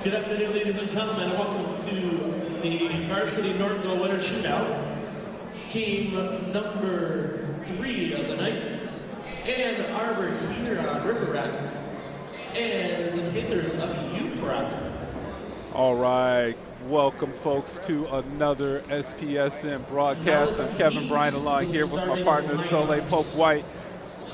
Good afternoon, ladies and gentlemen, and welcome to the Varsity Northville Winter Shootout. Game number 3 of the night. And Arbor Huron River Rats and the Panthers of the Univ Prep. All right, welcome folks to another SPSN broadcast. I'm Kevin Bryan along here with my partner Soleil Pope White.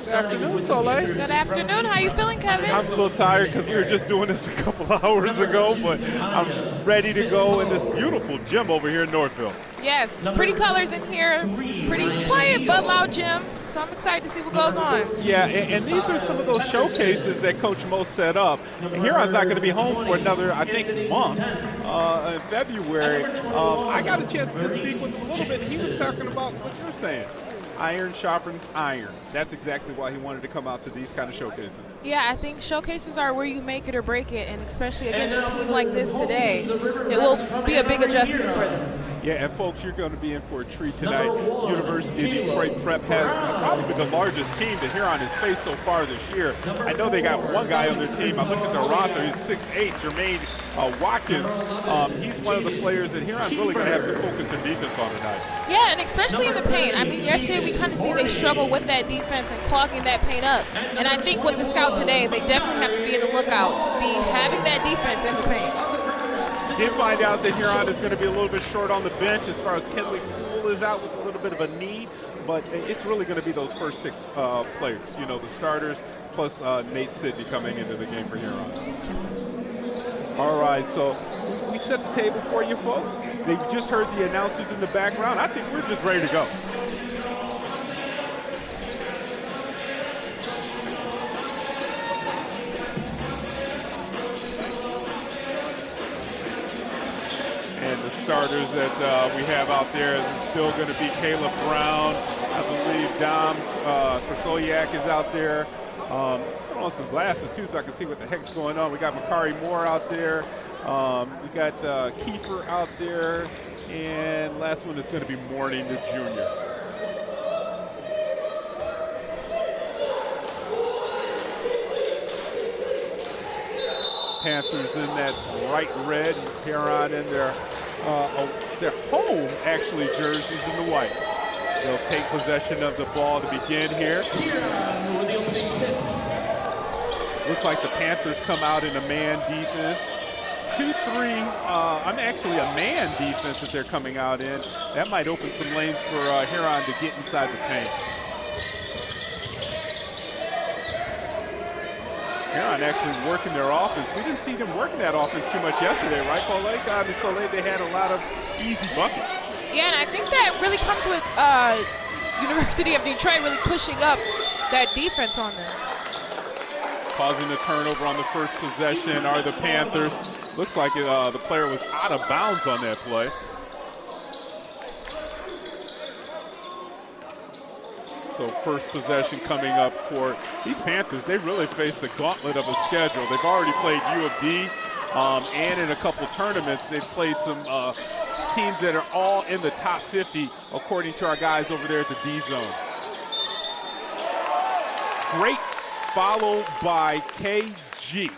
Good afternoon, Soleil. Good afternoon. How you feeling, Kevin? I'm a little tired because we were just doing this a couple hours ago, but I'm ready to go in this beautiful gym over here in Northville. Yes, pretty colors in here. Pretty quiet but loud gym. So I'm excited to see what goes on. Yeah, and these are some of those showcases that Coach Mo set up. And Huron's not going to be home for another, I think, month in February. I got a chance to just speak with him a little bit. He was talking about what you're saying. Iron sharpens iron. That's exactly why he wanted to come out to these kind of showcases. Yeah, I think showcases are where you make it or break it, and especially against a team like this today, it will be a big adjustment for them. Yeah, and folks, you're going to be in for a treat tonight. University of Detroit Prep has probably the largest team that Huron has faced so far this year. I know they got one guy on their team. I looked at their roster. He's 6'8", Jermaine Watkins. He's one of the players that Huron's really going to have to focus their defense on tonight. Yeah, and especially in the paint. I mean, yesterday we kind of see they struggle with that defense and clogging that paint up. And I think with the scout today, they definitely have to be in the lookout to be having that defense in the paint. Did find out that Huron is going to be a little bit short on the bench as far as Kenley Poole is out with a little bit of a knee, but it's really going to be those first 6 players, you know, the starters plus Nate Sidney coming into the game for Huron. All right, so we set the table for you folks. They've just heard the announcers in the background. I think we're just ready to go. And the starters that we have out there is still going to be Caleb Brown. I believe Dom Krasoliak is out there. Put on some glasses too so I can see what the heck's going on. We got Makari Moore out there. We got Kiefer out there. And last one is going to be Morning, the junior. Panthers in that bright red, Huron in their home, actually, jerseys in the white. They'll take possession of the ball to begin here. Looks like the Panthers come out in a man defense. 2-3, I'm actually a man defense that they're coming out in. That might open some lanes for Huron to get inside the paint. Huron actually working their offense. We didn't see them working that offense too much yesterday, right, Pauline? And Soleil, they had a lot of easy buckets. Yeah, and I think that really comes with University of Detroit really pushing up that defense on them. Causing the turnover on the first possession are the Panthers. Looks like the player was out of bounds on that play. So first possession coming up for these Panthers. They really faced the gauntlet of a schedule. They've already played U of D, and in a couple tournaments, they've played some teams that are all in the top 50, according to our guys over there at the D zone. Great follow by KG.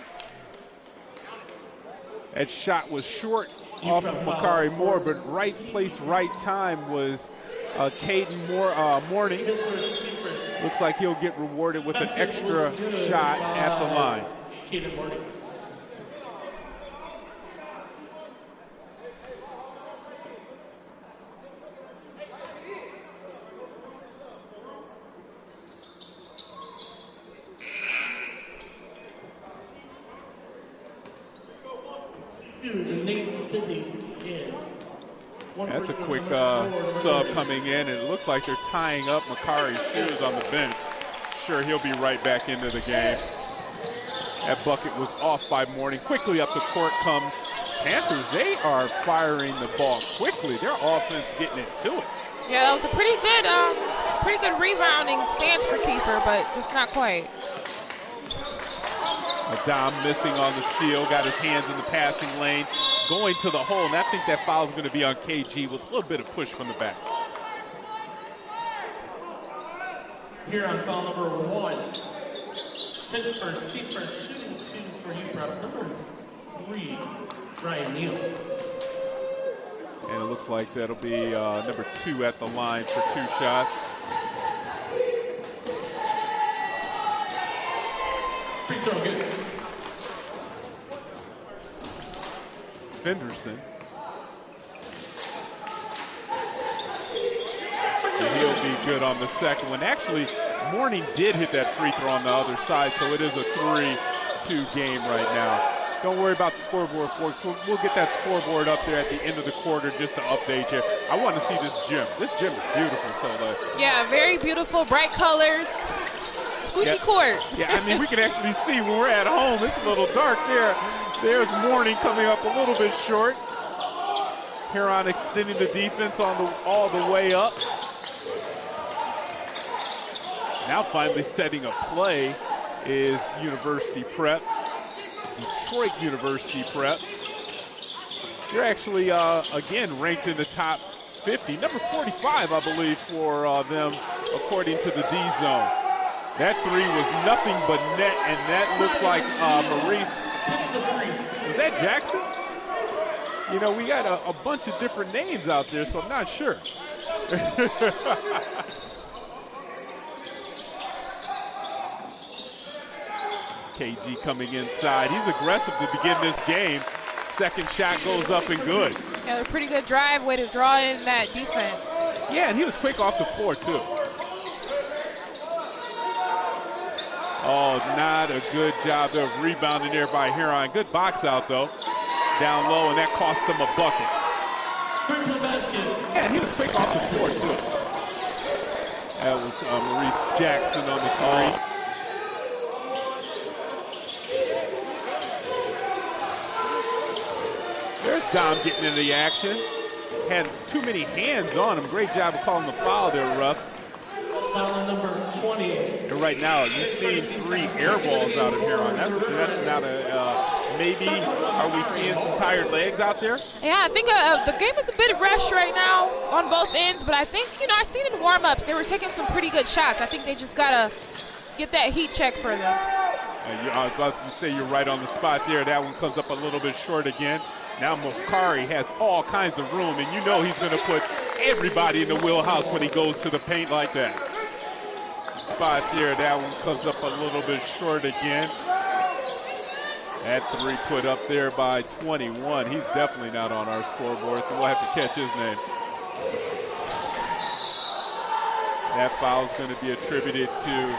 That shot was short off of Makari Moore, but right place, right time was Caden Morning. Looks like he'll get rewarded with an extra shot at the line. Caden Morning. Nate Sidney in. That's a quick sub coming in, and it looks like they're tying up Makari's shoes on the bench. Sure, he'll be right back into the game. That bucket was off by Morning. Quickly up the court comes Panthers. They are firing the ball quickly. Their offense getting it to it. Yeah, that was a pretty good rebounding stance for Kiefer, but just not quite. Dom missing on the steal, got his hands in the passing lane, going to the hole, and I think that foul is going to be on KG with a little bit of push from the back. Here on foul number 1. His first, team first, shooting 2 for Univ Prep, number 3, Ryan Neal. And it looks like that'll be number 2 at the line for 2 shots. Free throw good. Fenderson. And he'll be good on the second one. Actually, Mourning did hit that free throw on the other side, so it is a 3-2 game right now. Don't worry about the scoreboard, folks. We'll get that scoreboard up there at the end of the quarter just to update you. I want to see this gym. This gym is beautiful, so yeah, very beautiful, bright colors. Squeaky court. Yeah, I mean, we can actually see when we're at home. It's a little dark there. There's Mourning coming up a little bit short. Huron extending the defense all the way up. Now finally setting a play is University Prep, Detroit University Prep. They're actually, again, ranked in the top 50, number 45, I believe, for them, according to the D-Zone. That 3 was nothing but net, and that looked like Maurice. Was that Jackson? You know, we got a bunch of different names out there, so I'm not sure. KG coming inside. He's aggressive to begin this game. Second shot goes up and good. Yeah, a pretty good drive, way to draw in that defense. Yeah, and he was quick off the floor, too. Oh, not a good job of rebounding there by Huron. Good box out, though. Down low, and that cost them a bucket. Yeah, and he was quick off the floor, too. That was Maurice Jackson on the 3. There's Dom getting into the action. Had too many hands on him. Great job of calling the foul there, Russ. Foul number 20. And right now, you're seeing 3 air balls out of Huron. That's not a, maybe, are we seeing some tired legs out there? Yeah, I think the game is a bit rushed right now on both ends, but I think, you know, I've seen in warm-ups, they were taking some pretty good shots. I think they just got to get that heat check for them. I was about to say you're right on the spot there. That one comes up a little bit short again. Now Makari has all kinds of room, and you know he's going to put everybody in the wheelhouse when he goes to the paint like that. Spot there, that one comes up a little bit short again. That 3 put up there by 21. He's definitely not on our scoreboard, so we'll have to catch his name. That foul is going to be attributed to,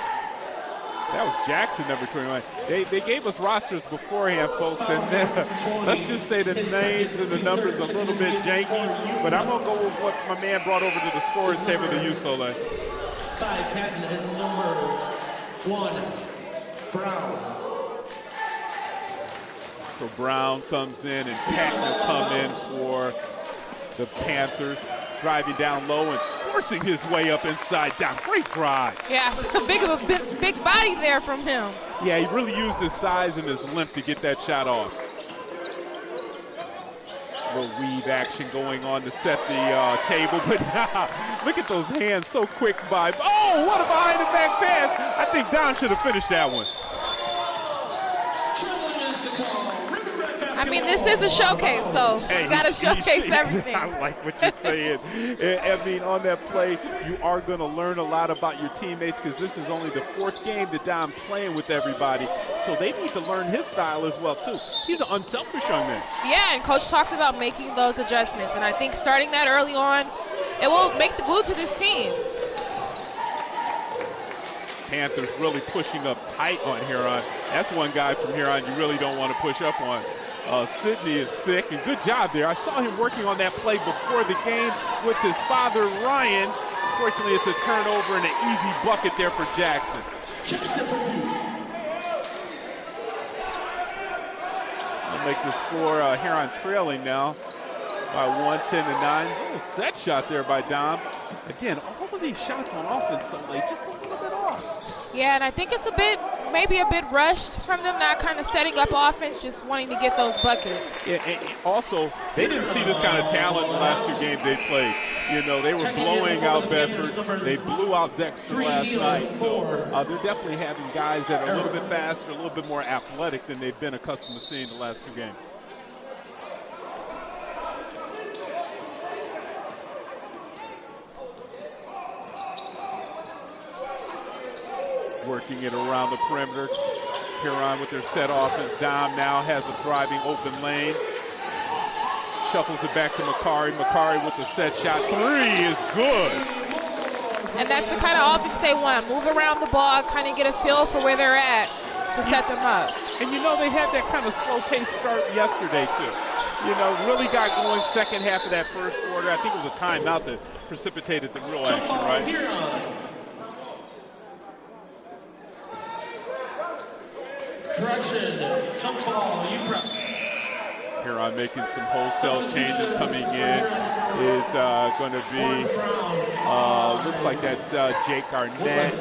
that was Jackson, number 21. They gave us rosters beforehand, folks, and let's just say the names and the numbers a little bit janky, but I'm going to go with what my man brought over to the scores table to you, Soleil. 5 Patton and number 1 Brown. So Brown comes in and Patton will come in for the Panthers, driving down low and forcing his way up inside down. Great drive. Yeah, big body there from him. Yeah, he really used his size and his length to get that shot off. Little weave action going on to set the table, but now look at those hands so quick by. Oh, what a behind the back pass. I think Don should have finished that one. I mean, this is a showcase, so you got to showcase everything. I like what you're saying. I mean, on that play, you are going to learn a lot about your teammates because this is only the 4th game that Dom's playing with everybody. So they need to learn his style as well, too. He's an unselfish young man. Yeah, and Coach talked about making those adjustments. And I think starting that early on, it will make the glue to this team. Panthers really pushing up tight on Huron. That's one guy from Huron you really don't want to push up on. Sidney is thick, and good job there. I saw him working on that play before the game with his father, Ryan. Unfortunately, it's a turnover and an easy bucket there for Jackson. I'll make the score Huron trailing now by 1, 10-9. A little set shot there by Dom. Again, all of these shots on offense so late, just a little bit off. Yeah, and I think it's maybe a bit rushed from them, not kind of setting up offense, just wanting to get those buckets. Yeah, and also, they didn't see this kind of talent in the last 2 games they played. You know, they were blowing out Bedford. They blew out Dexter last night. So they're definitely having guys that are a little bit faster, a little bit more athletic than they've been accustomed to seeing the last 2 games. working it around the perimeter. Huron with their set offense. Dom now has a driving open lane. Shuffles it back to Makari. Makari with the set shot. 3 is good. And that's the kind of offense they want. Move around the ball, kind of get a feel for where they're at to set them up. And you know, they had that kind of slow-paced start yesterday, too. You know, really got going second half of that first quarter. I think it was a timeout that precipitated the real action, right? Correction, jump ball, U Prep. Huron making some wholesale changes coming in is going to be, looks like that's Jake Arnett.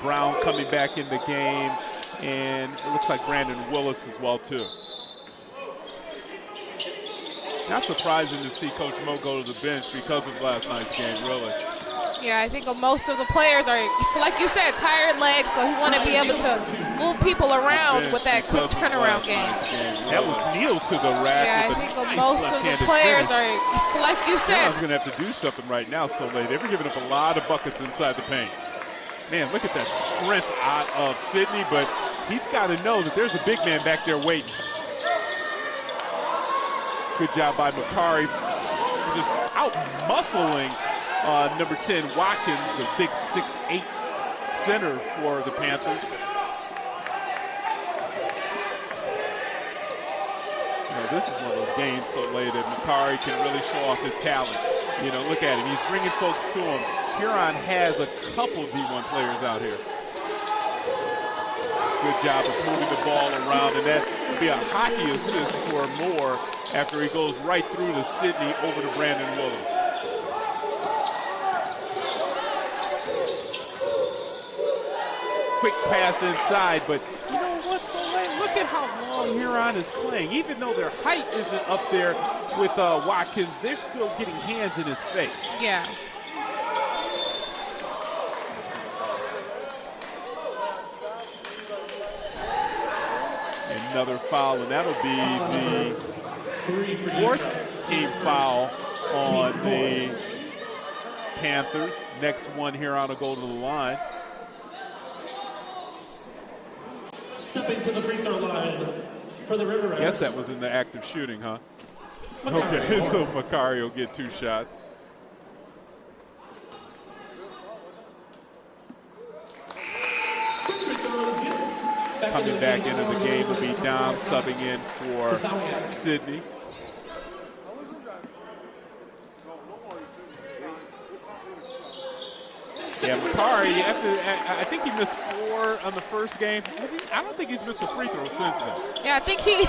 Brown coming back in the game, and it looks like Brandon Willis as well, too. Not surprising to see Coach Mo go to the bench because of last night's game, really. Yeah, I think most of the players are, like you said, tired legs, so he want to be able to move people around with that quick turnaround game. That was Neal to the rack. Yeah, I with think nice most of the players are, like you said. I was going to have to do something right now so late. They've given up a lot of buckets inside the paint. Man, look at that strength out of Sydney, but he's got to know that there's a big man back there waiting. Good job by Makari, just out-muscling number 10, Watkins, the big 6'8" center for the Panthers. You know, this is one of those games so late that Makari can really show off his talent. You know, look at him. He's bringing folks to him. Huron has a couple D1 players out here. Good job of moving the ball around, and that would be a hockey assist for Moore after he goes right through to Sydney over to Brandon Willis. Quick pass inside, but you know what's so late? Look at how long Huron is playing. Even though their height isn't up there with Watkins, they're still getting hands in his face. Yeah. Another foul, and that'll be the fourth team foul on the Panthers. Next one here on will go to the line. Stepping to the free throw line for the River Rats. I guess that was in the act of shooting, huh? Okay, so Makari will get 2 shots. Coming back into the game will be Dom subbing in for Sydney. Yeah, Makari, I think he missed 4 on the first game. I don't think he's missed a free throw since then. Yeah, I think he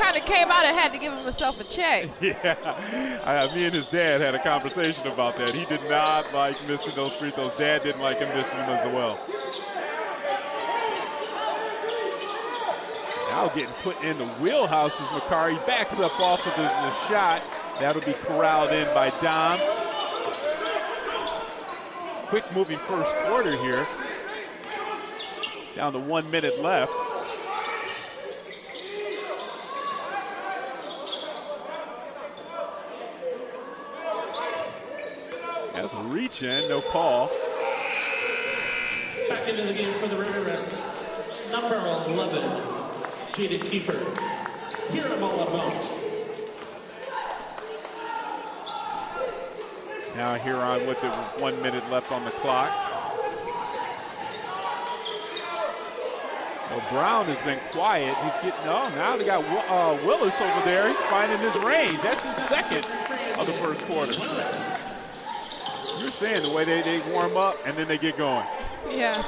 kind of came out and had to give himself a check. Yeah, me and his dad had a conversation about that. He did not like missing those free throws. Dad didn't like him missing them as well. Now getting put in the wheelhouse as Makari backs up off of the shot. That'll be corralled in by Dom. Quick moving first quarter here. Down to 1 minute left. That's a reach in, no call. Back into the game for the River Rats. Number 11, Jaden Kiefer. Here at ball out of bounds. Now Huron with the 1 minute left on the clock. Well, Brown has been quiet. He's getting, now they got Willis over there. He's finding his range. That's his second of the first quarter. You're saying the way they warm up and then they get going. Yeah.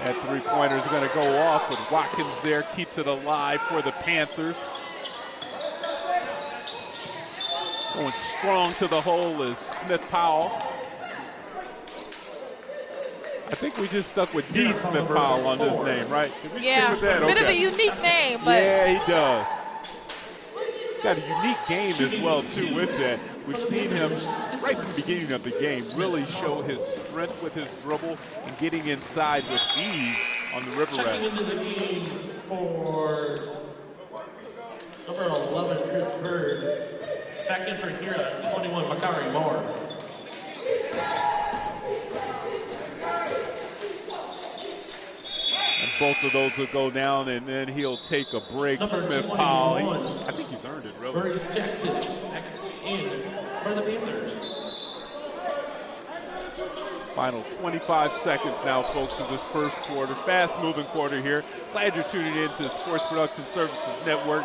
That three-pointer is going to go off, but Watkins there keeps it alive for the Panthers. Going strong to the hole is Smith Powell. I think we just stuck with D. Smith Powell on this name, right? Did we stick with that? A bit of a unique name, but yeah, he does. Got a unique game as well too with that. We've seen him right from the beginning of the game really show his strength with his dribble and getting inside with ease on the River Rats. Checking into the game for number 11, Chris Bird. Back in for Huron, 21, Makari Moore. And both of those will go down, and then he'll take a break. Number Smith 21, Powell. I think he's earned it, really. Maurice Jackson back in for the Panthers. Final 25 seconds now, folks, of this first quarter. Fast-moving quarter here. Glad you're tuning in to Sports Production Services Network.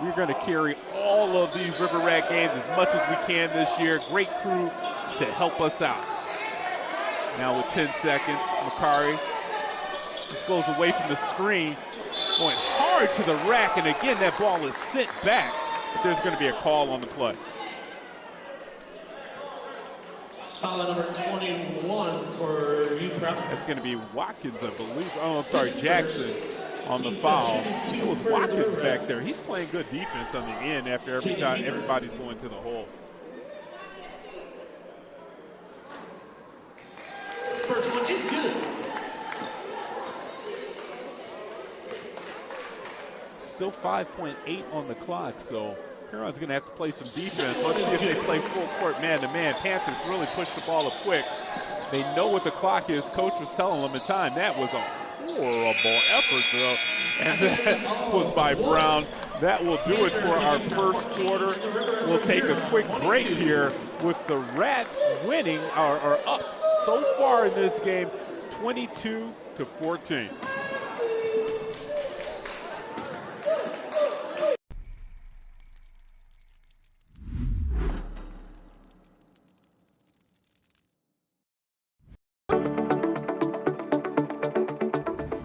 We're going to carry all of these River Rat games as much as we can this year. Great crew to help us out. Now with 10 seconds, Makari just goes away from the screen, going hard to the rack, and again, that ball is sent back, but there's going to be a call on the play. Foul number 21 for UNiv Prep. That's going to be Watkins, I believe. Oh, I'm sorry, Jackson on the foul. It was Watkins back there. He's playing good defense on the end after every time everybody's going to the hole. First one is good. Still 5.8 on the clock, so Huron's going to have to play some defense. Let's see if they play full court man-to-man. Panthers really pushed the ball up quick. They know what the clock is. Coach was telling them in time. That was a horrible effort, though, and that was by Brown. That will do it for our first quarter. We'll take a quick break here with the Rats winning, or up so far in this game, 22-14.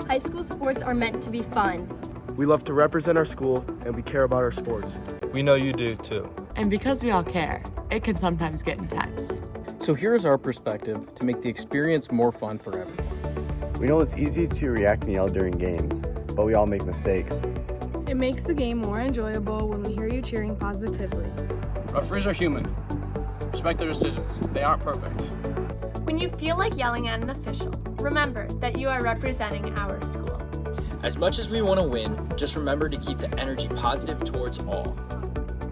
High school sports are meant to be fun. We love to represent our school, and we care about our sports. We know you do too. And because we all care, it can sometimes get intense. So here's our perspective to make the experience more fun for everyone. We know it's easy to react and yell during games, but we all make mistakes. It makes the game more enjoyable when we hear you cheering positively. Referees are human. Respect their decisions. They aren't perfect. When you feel like yelling at an official, remember that you are representing our school. As much as we want to win, just remember to keep the energy positive towards all.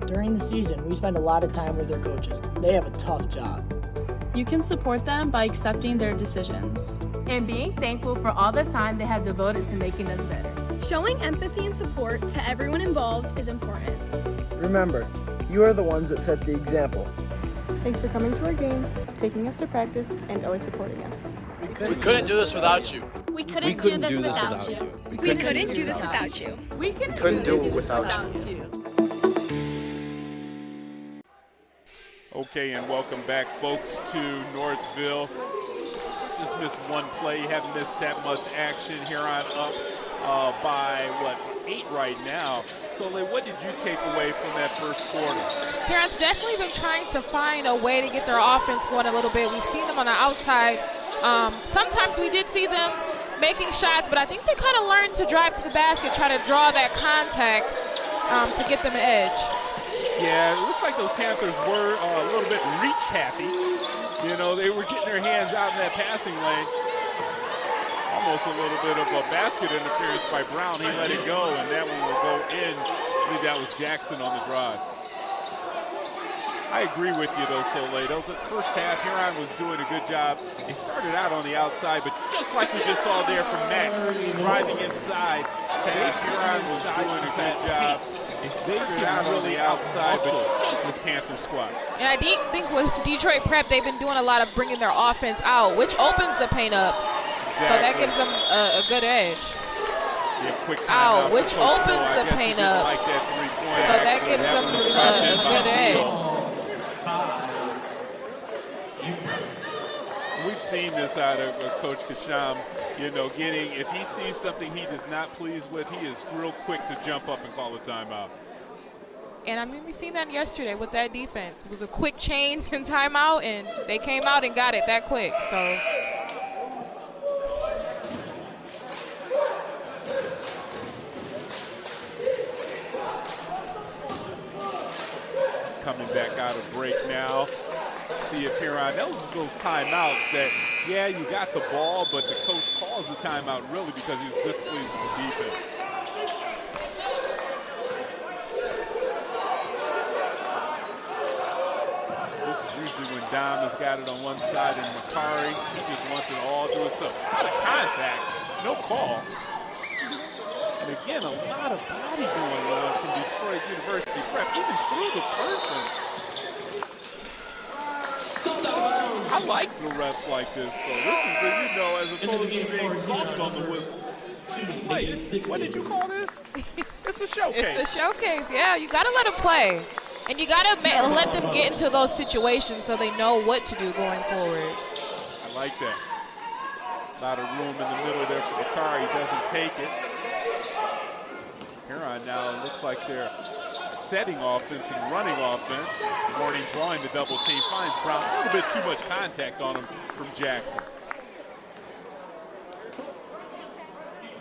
During the season, we spend a lot of time with their coaches. They have a tough job. You can support them by accepting their decisions. And being thankful for all the time they have devoted to making us better. Showing empathy and support to everyone involved is important. Remember, you are the ones that set the example. Thanks for coming to our games, taking us to practice, and always supporting us. We couldn't do this without you. We couldn't do this without you. We couldn't do this without you. We couldn't do it without you. Okay, and welcome back, folks, to Northville. Just missed one play, haven't missed that much action. Huron up by, 8 right now. Soleil, what did you take away from that first quarter? Huron's definitely been trying to find a way to get their offense going a little bit. We've seen them on the outside. Sometimes we did see them making shots, but I think they kind of learned to drive to the basket, try to draw that contact to get them an edge. Yeah, it looks like those Panthers were a little bit reach happy. You know, they were getting their hands out in that passing lane. Almost a little bit of a basket interference by Brown. He let it go, and that one will go in. I believe that was Jackson on the drive. I agree with you, though, Soleil. The first half, Huron was doing a good job. They started out on the outside, but just like we just saw there from Mac, driving inside, Huron was doing a good job. They started out on the outside, but just this Panther squad. And I think with Detroit Prep, they've been doing a lot of bringing their offense out, which opens the paint up. Exactly. So that gives them a good edge. Yeah, quick out, which opens the paint up. Like that so that gives them a good edge. We've seen this out of Coach Kasham, you know, if he sees something he is not pleased with, he is real quick to jump up and call a timeout. And I mean, we seen that yesterday with that defense. It was a quick change and timeout, and they came out and got it that quick. So. Coming back out of break now. See if Huron, those timeouts that, yeah, you got the ball, but the coach calls the timeout really because he was displeased with the defense. Usually when Dom has got it on one side and Makari, he just wants it all to himself. A lot of contact, no call. And again, a lot of body going on from Detroit University Prep, even through the person. I like the refs like this, though. This is, as opposed to being soft on the whistle. What did you call this? It's a showcase. It's a showcase, yeah. You got to let them play. And you got to let them get into those situations so they know what to do going forward. I like that. A lot of room in the middle there for Makari. He doesn't take it. Huron now looks like they're setting offense and running offense. Morning drawing the double team. Finds Brown. A little bit too much contact on him from Jackson.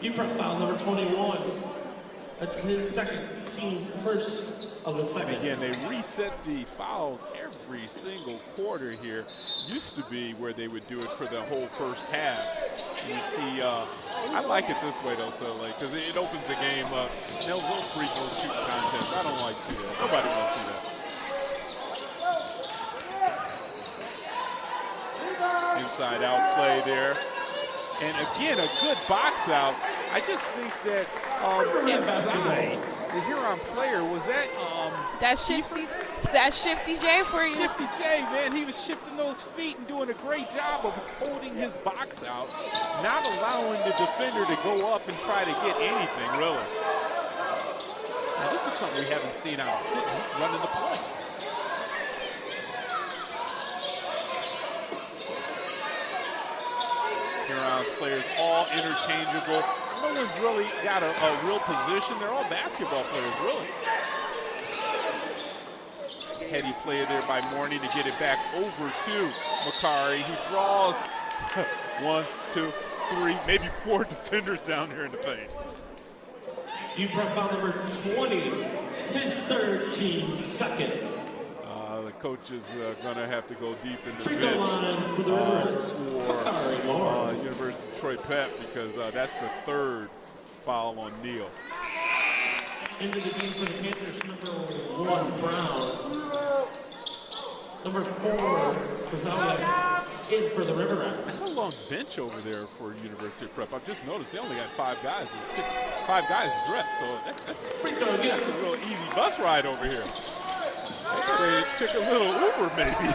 U Prep foul number 21. That's his second, team first of the second. And again, they reset the fouls every single quarter here. Used to be where they would do it for the whole first half. And you see, I like it this way though, so because it opens the game up. No free throw shoot contest. I don't like to see that. Nobody wants to see that. Inside out play there. And again, a good box out. I just think that inside, the Huron player was that Shifty J for you. Shifty J, man, he was shifting those feet and doing a great job of holding his box out, not allowing the defender to go up and try to get anything, really. Now, this is something we haven't seen out of Sitton. He's running the play. Huron's players all interchangeable. No one's really got a real position. They're all basketball players, really. Heady play there by Morney to get it back over to Makari. He draws 1, 2, 3, maybe 4 defenders down here in the paint. U Prep foul number 20, his third, team second. The coach is going to have to go deep in the Free bench throw line for the University of Detroit Prep because that's the third foul on Neal. Into the game for the Panthers, number 1, Brown. Number 4, Brazilian, in for the River Rats. That's a long bench over there for University of Prep. I've just noticed they only got 5 guys. 5 guys dressed, so that's a real easy bus ride over here. They took a little Uber, maybe.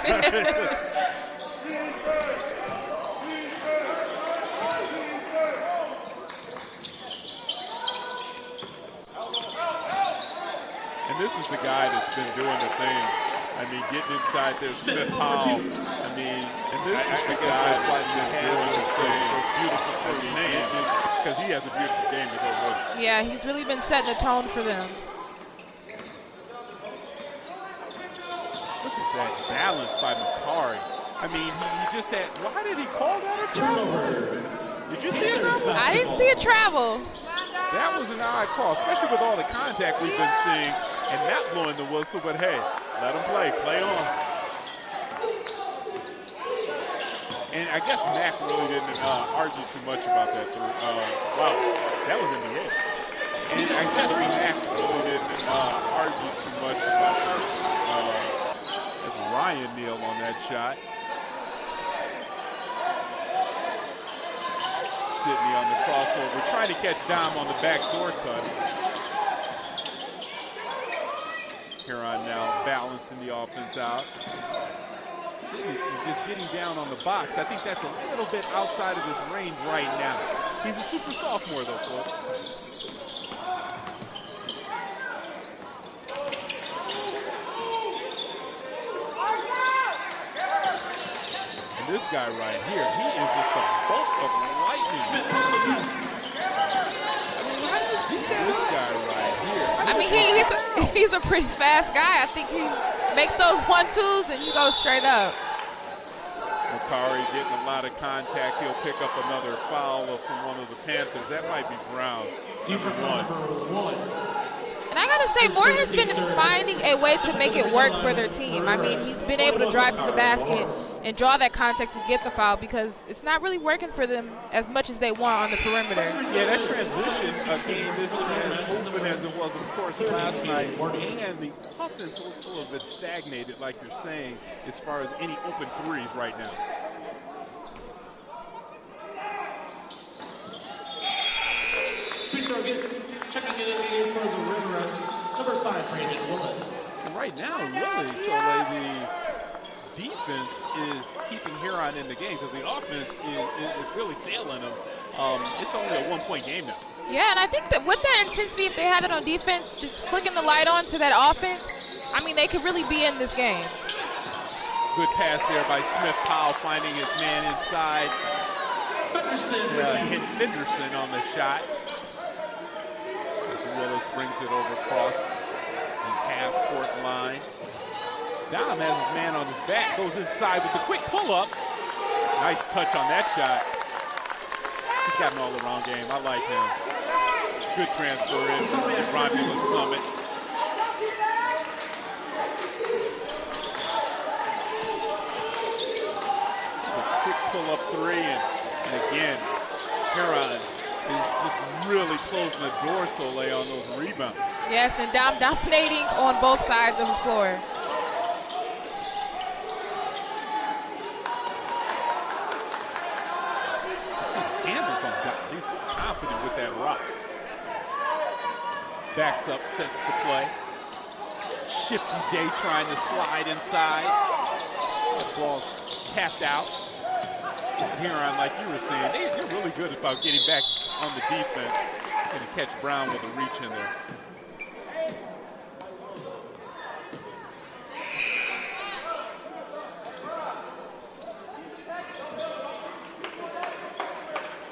And this is the guy that's been doing the thing. I mean, getting inside there, Smith Powell. I mean, and this is the guy that's been doing the thing. Beautiful first name, because he has a beautiful game to go with. Yeah, he's really been setting the tone for them. Look at that balance by Makari. I mean, he just had, why did he call that a travel? Did you see a travel? I didn't see a travel. That was an odd call, especially with all the contact we've been seeing and not blowing the whistle, but hey, let him play on. And I guess Mac really didn't argue too much about that. Wow, that was in the air. And I guess Mac really didn't argue too much about that. That's Ryan Neal on that shot. Sidney on the crossover, trying to catch Dom on the backdoor cut. Huron now balancing the offense out. Sidney just getting down on the box. I think that's a little bit outside of his range right now. He's a super sophomore though, folks. And this guy right here, he is just a bolt of lightning. This guy right here. I mean, he's a pretty fast guy. I think he makes those 1-2s and you go straight up. Makari getting a lot of contact. He'll pick up another foul from one of the Panthers. That might be Brown. Number 1. And I gotta say, Moore has been finding a way to make it work for their team. I mean, he's been able to drive to the basket and draw that contact to get the foul, because it's not really working for them as much as they want on the perimeter. Yeah, that transition game isn't as open as it was, of course, last night. And the offense looks a little bit stagnated, like you're saying, as far as any open threes right now. Checking it in for the River, number 5, Brandon Willis. Right now, really, so like the defense is keeping Huron in the game because the offense is really failing them. It's only a 1-point game now. Yeah, and I think that with that intensity, if they had it on defense, just flicking the light on to that offense, I mean, they could really be in this game. Good pass there by Smith Powell, finding his man inside. Hit Henderson on the shot. As Willis brings it over across the half-court line. Dom has his man on his back, goes inside with the quick pull-up. Nice touch on that shot. He's got an all-around game. I like him. Good transfer in from the Romulus Summit. A quick pull-up three, and again, Huron is just really closing the door, Soleil, on those rebounds. Yes, and Dom dominating on both sides of the floor. With that rock. Backs up, sets the play. Shifty J trying to slide inside. That ball's tapped out. Huron, like you were saying, they're really good about getting back on the defense. Gonna catch Brown with a reach in there.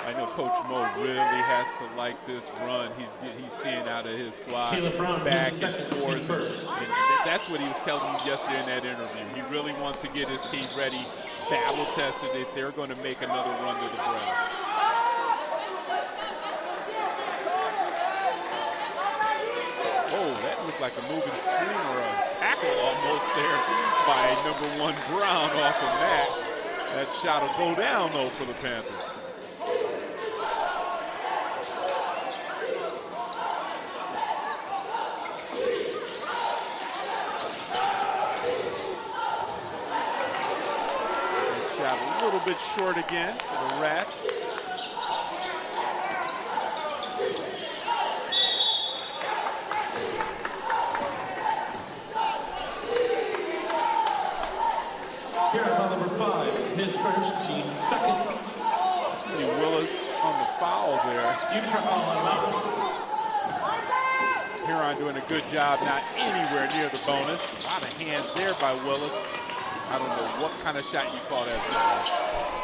I know Coach Mo really has to like this run. He's seeing out of his squad back and forth. And that's what he was telling me yesterday in that interview. He really wants to get his team ready, battle tested if they're going to make another run to the brass. Oh, that looked like a moving screen or a tackle almost there by #1 Brown off of that. That shot will go down, though, for the Panthers. A little bit short again for the Rats. Here at number 5, his first, team second. Willis on the foul there. Huron doing a good job, not anywhere near the bonus. A lot of hands there by Willis. I don't know what kind of shot you call that.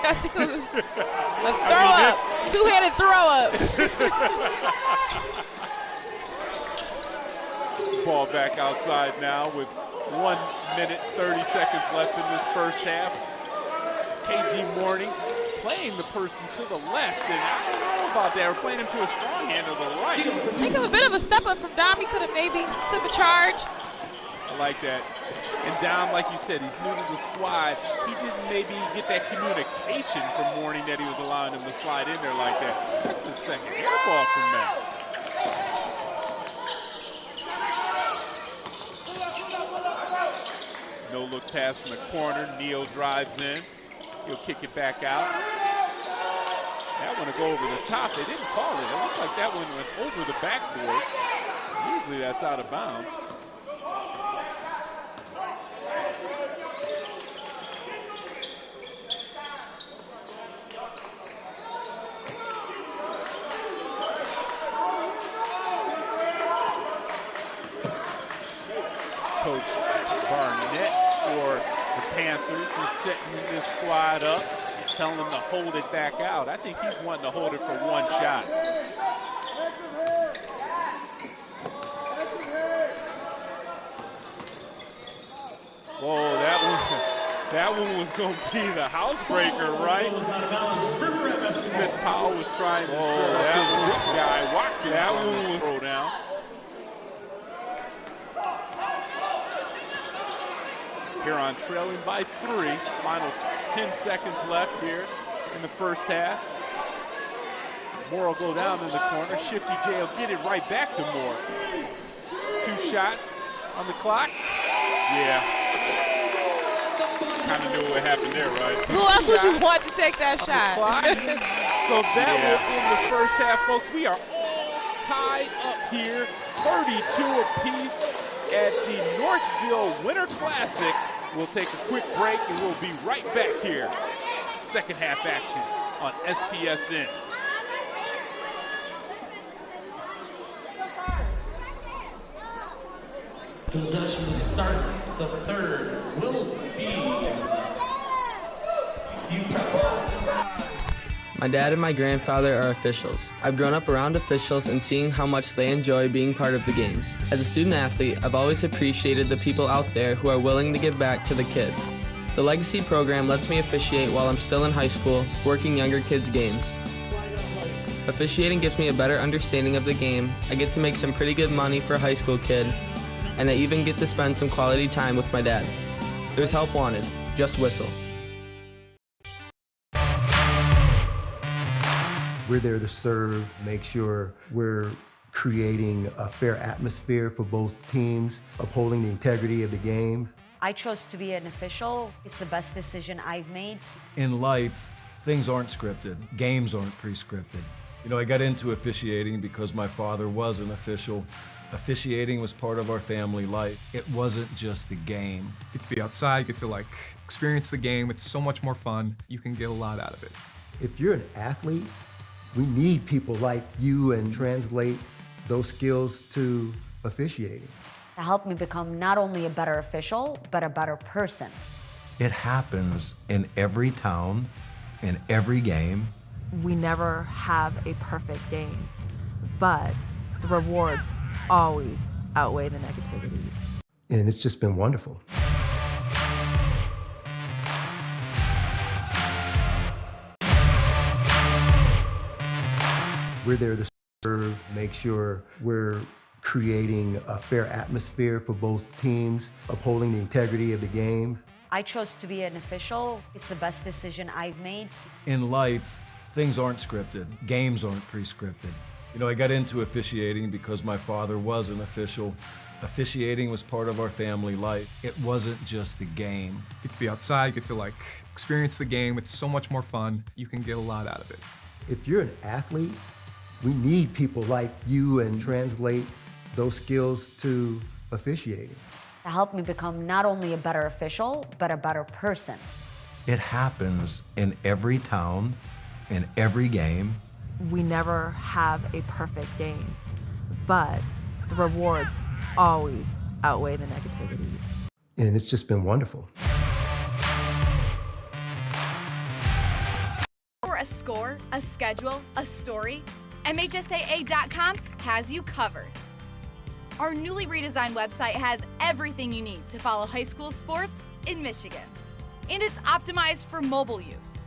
A throw up. Two-handed throw up. Ball back outside now with 1 minute, 30 seconds left in this first half. KG Morning playing the person to the left, and I don't know about that. We're playing him to a strong hand to the right. I think of a bit of a step up from Dom. He could have maybe took a charge. I like that. And Dom, like you said, he's new to the squad. He didn't maybe get that communication from Morning that he was allowing him to slide in there like that. That's his second air ball from that. No look pass in the corner. Neal drives in. He'll kick it back out. That one will go over the top. They didn't call it. It looked like that one went over the backboard. Usually that's out of bounds. Coach Barnett for the Panthers is setting this squad up, telling them to hold it back out. I think he's wanting to hold it for one shot. Whoa, that one was going to be the housebreaker, right? Smith Powell was trying to set up his guy. Watkins that one was throw down. Huron trailing by 3. Final 10 seconds left here in the first half. Moore will go down in the corner. Shifty J will get it right back to Moore. 2 shots on the clock. Yeah. Kind of knew what happened there, right? Who else would you want to take that shot? So that will end the first half, folks. We are all tied up here, 32 apiece at the Northville Winter Classic. We'll take a quick break and we'll be right back here. Second half action on SPSN. Possession to start the third will be U Prep. My dad and my grandfather are officials. I've grown up around officials and seeing how much they enjoy being part of the games. As a student athlete, I've always appreciated the people out there who are willing to give back to the kids. The Legacy program lets me officiate while I'm still in high school, working younger kids' games. Officiating gives me a better understanding of the game. I get to make some pretty good money for a high school kid, and I even get to spend some quality time with my dad. There's help wanted. Just whistle. We're there to serve, make sure we're creating a fair atmosphere for both teams, upholding the integrity of the game. I chose to be an official. It's the best decision I've made. In life, things aren't scripted. Games aren't pre-scripted. You know, I got into officiating because my father was an official. Officiating was part of our family life. It wasn't just the game. Get to be outside, get to experience the game. It's so much more fun. You can get a lot out of it. If you're an athlete, we need people like you and translate those skills to officiating. It helped me become not only a better official, but a better person. It happens in every town, in every game. We never have a perfect game, but the rewards always outweigh the negativities. And it's just been wonderful. We're there to serve, make sure we're creating a fair atmosphere for both teams, upholding the integrity of the game. I chose to be an official. It's the best decision I've made. In life, things aren't scripted. Games aren't pre-scripted. You know, I got into officiating because my father was an official. Officiating was part of our family life. It wasn't just the game. Get to be outside, get to experience the game. It's so much more fun. You can get a lot out of it. If you're an athlete, we need people like you and translate those skills to officiating. It helped me become not only a better official, but a better person. It happens in every town, in every game. We never have a perfect game, but the rewards always outweigh the negativities. And it's just been wonderful. For a score, a schedule, a story, MHSAA.com has you covered. Our newly redesigned website has everything you need to follow high school sports in Michigan. And it's optimized for mobile use.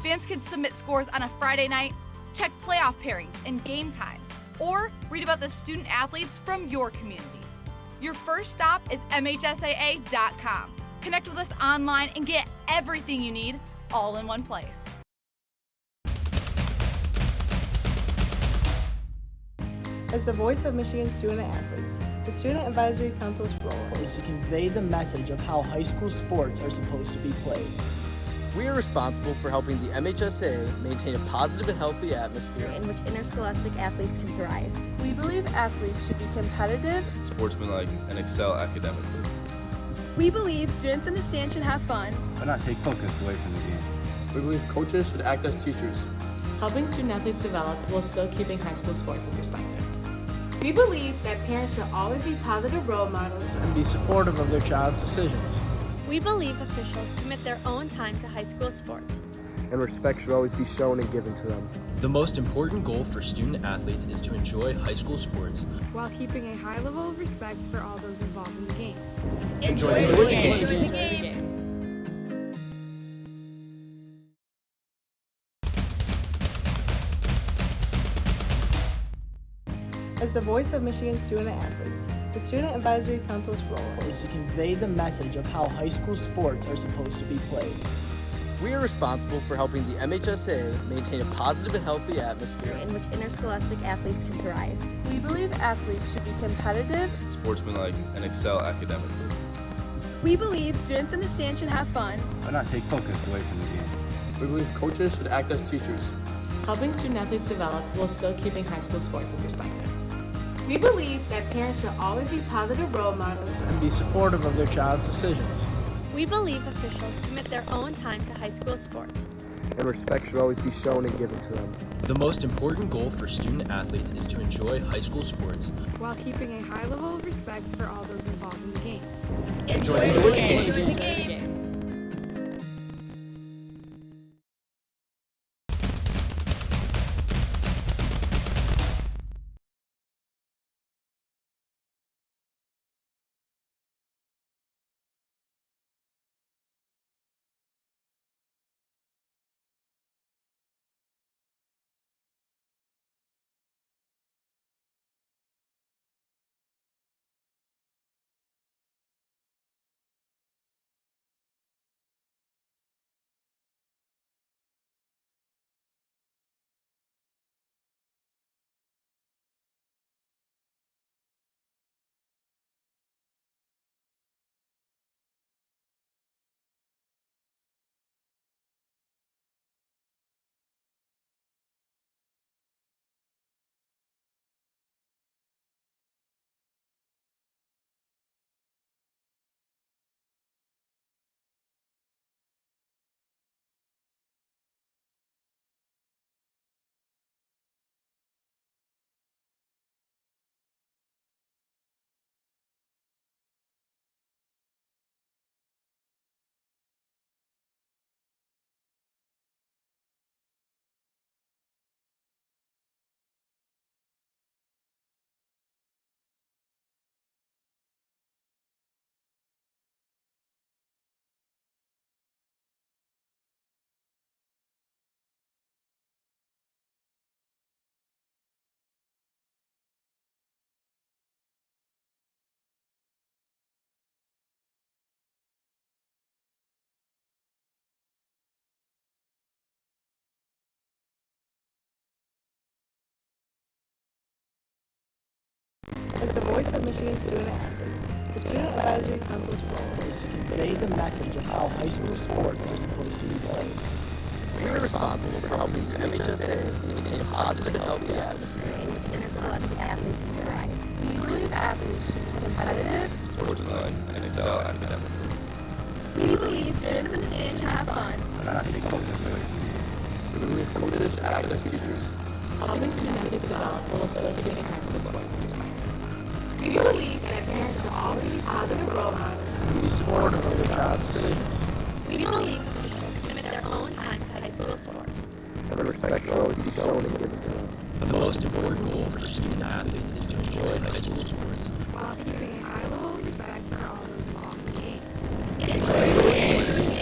Fans can submit scores on a Friday night, check playoff pairings and game times, or read about the student athletes from your community. Your first stop is MHSAA.com. Connect with us online and get everything you need all in one place. As the voice of Michigan student athletes, the Student Advisory Council's role is to convey the message of how high school sports are supposed to be played. We are responsible for helping the MHSAA maintain a positive and healthy atmosphere in which interscholastic athletes can thrive. We believe athletes should be competitive, sportsmanlike, and excel academically. We believe students in the stand should have fun, but not take focus away from the game. We believe coaches should act as teachers, helping student athletes develop while still keeping high school sports in perspective. We believe that parents should always be positive role models and be supportive of their child's decisions. We believe officials commit their own time to high school sports. And respect should always be shown and given to them. The most important goal for student athletes is to enjoy high school sports while keeping a high level of respect for all those involved in the game. Enjoy the game. Enjoy the game. As the voice of Michigan student athletes, The Student Advisory Council's role is to convey the message of how high school sports are supposed to be played. We are responsible for helping the MHSA maintain a positive and healthy atmosphere in which interscholastic athletes can thrive. We believe athletes should be competitive, sportsmanlike, and excel academically. We believe students in the stand should have fun, but not take focus away from the game. We believe coaches should act as teachers, helping student athletes develop while still keeping high school sports in perspective. We believe that parents should always be positive role models and be supportive of their child's decisions. We believe officials commit their own time to high school sports, and respect should always be shown and given to them. The most important goal for student athletes is to enjoy high school sports while keeping a high level of respect for all those involved in the game. Enjoy the game. As the voice of Michigan student athletes, the Student Advisory Council's role is to convey the message of how high school sports are supposed to be played. We are responsible for helping the MHSA maintain a positive and healthy atmosphere in which interscholastic athletes can thrive. We believe athletes should be competitive, sportsmanlike, and excel academically. We believe students in the stand should have fun, but not take focus away from the game. We believe coaches should act as teachers, helping student athletes develop while still keeping high school sports in perspective. We believe that parents should always be positive role models and be supportive of their child's decisions. We believe officials commit their own time to high school sports, and respect should always be shown and given to them. The most important goal for student athletes is to enjoy high school sports while keeping a high level of respect for all those involved in the game. Enjoy the game.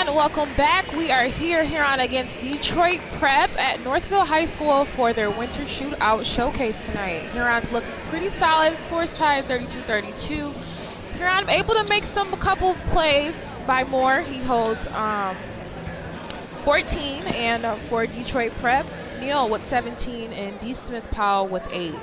And welcome back. We are here on against Detroit Prep at Northville High School for their winter shootout showcase tonight. Huron's looking pretty solid. Scores tied 32-32. Huron able to make a couple plays by Moore. He holds 14, and for Detroit Prep, Neal with 17 and D. Smith Powell with 8.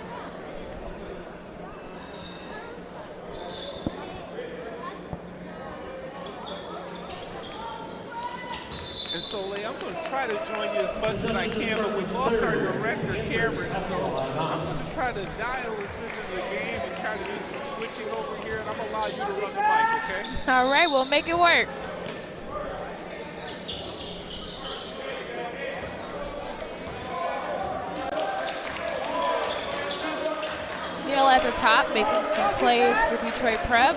And so, Leigh, I'm going to try to join you as much as I can, but we lost our director, Cameron, so I'm going to try to dial us into the game and try to do some switching over here, and I'm going to allow you to run the mic, okay? All right, we'll make it work. Neal at the top, making some plays for Detroit Prep.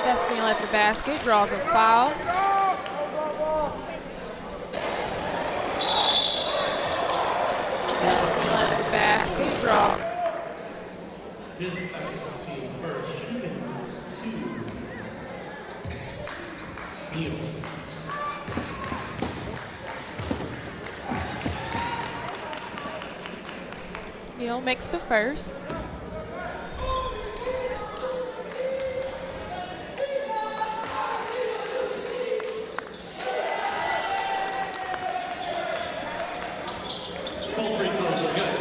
That's Neal at the basket, draws a foul. That's Neal at the basket, draws. His second team first shooting to Neal. Neal makes the first. Both free throws are good.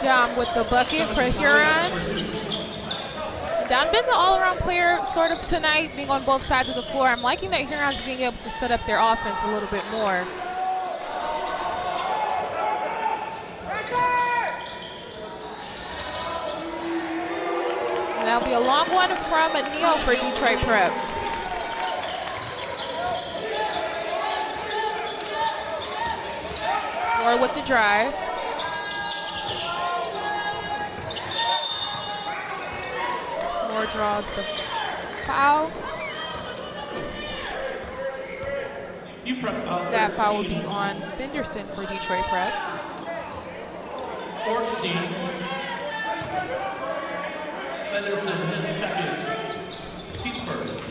Dom with the bucket for Huron. Dom been the all-around player sort of tonight, being on both sides of the floor. I'm liking that Huron's being able to set up their offense a little bit more. And that'll be a long one from Neal for Detroit Prep. Moore with the drive. Moore draws the foul. That foul will be on Fenderson for Detroit Prep. 14. Fenderson his second. Team first.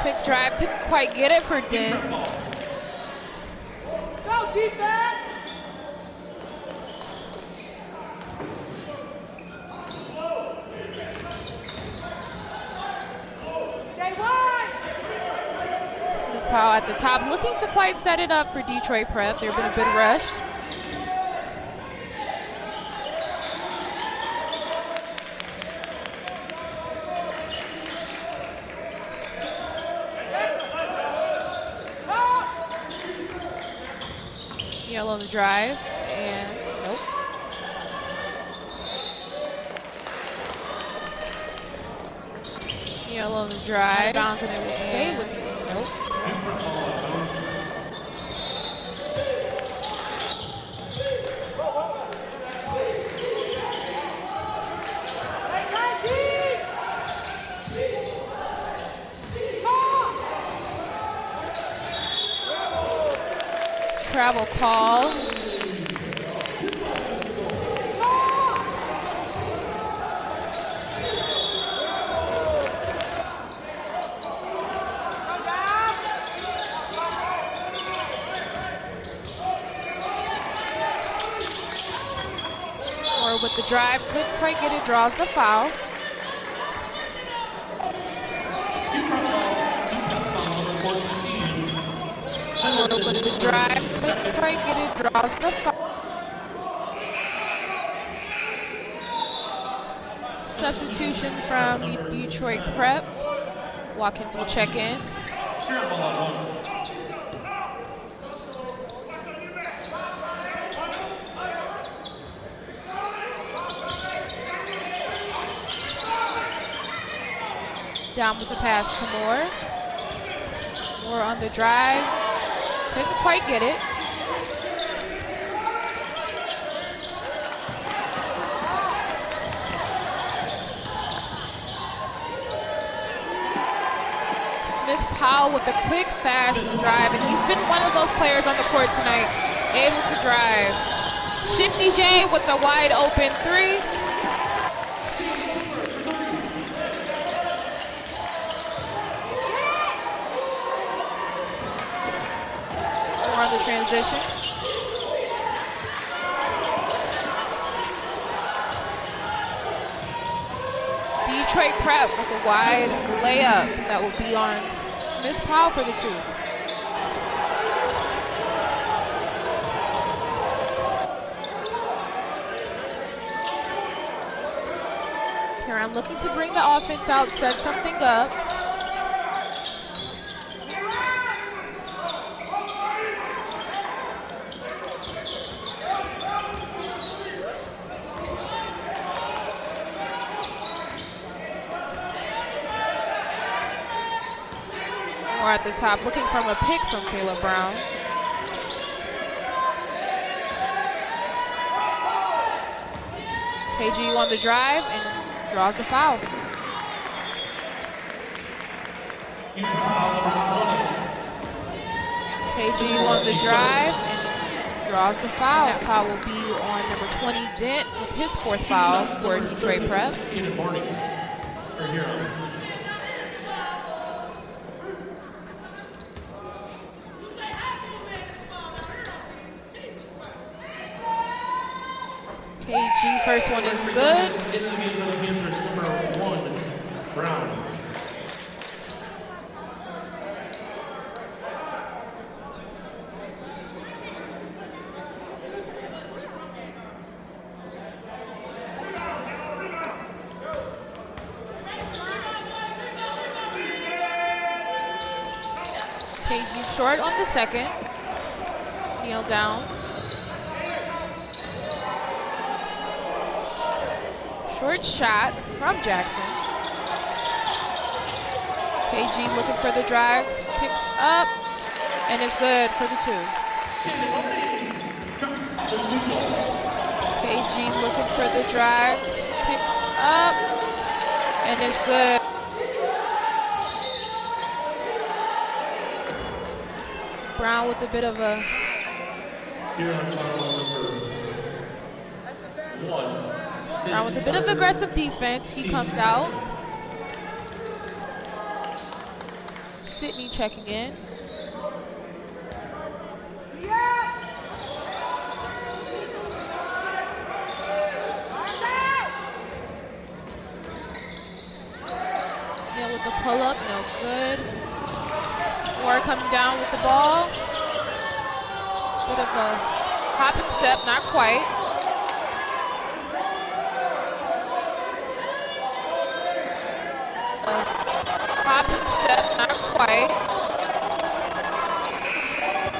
Quick drive, couldn't quite get it for Den. Go defense! Powell at the top, looking to quite set it up for Detroit Prep. They've been a bit rushed. Yellow on the drive, and nope. Yellow on the drive, bouncing it will stay with you. Nope. Travel call. Or with the drive, couldn't quite get it, draws the foul. With the drive, couldn't quite get it, draws the foul. Substitution from Detroit Prep. Watkins will check in. Down with the pass to Moore. Moore on the drive. Couldn't quite get it. Powell with a quick, fast drive, and he's been one of those players on the court tonight, able to drive. Shifty J with a wide open three. More on the transition. Detroit Prep with a wide layup that will be on Smith Powell for the two. Huron looking to bring the offense out, set something up. At the top, looking from a pick from Caleb Brown. KG on the drive and draws the foul. KG on the drive and draws the foul. That foul will be on number 20, Dent, with his fourth foul for Detroit Prep. KG, first one is good. Number 1, Brown. KG short on the second. Kneel down. Short shot from Jackson. KG looking for the drive, picks up, and it's good for the two. KG looking for the drive, picks up, and it's good. Brown with a bit of a... Brown with a bit of aggressive defense. He comes out. Sydney checking in. Yeah, with the pull-up, no good. Moore coming down with the ball. Bit of a hop and step, not quite. Hop and step, not quite.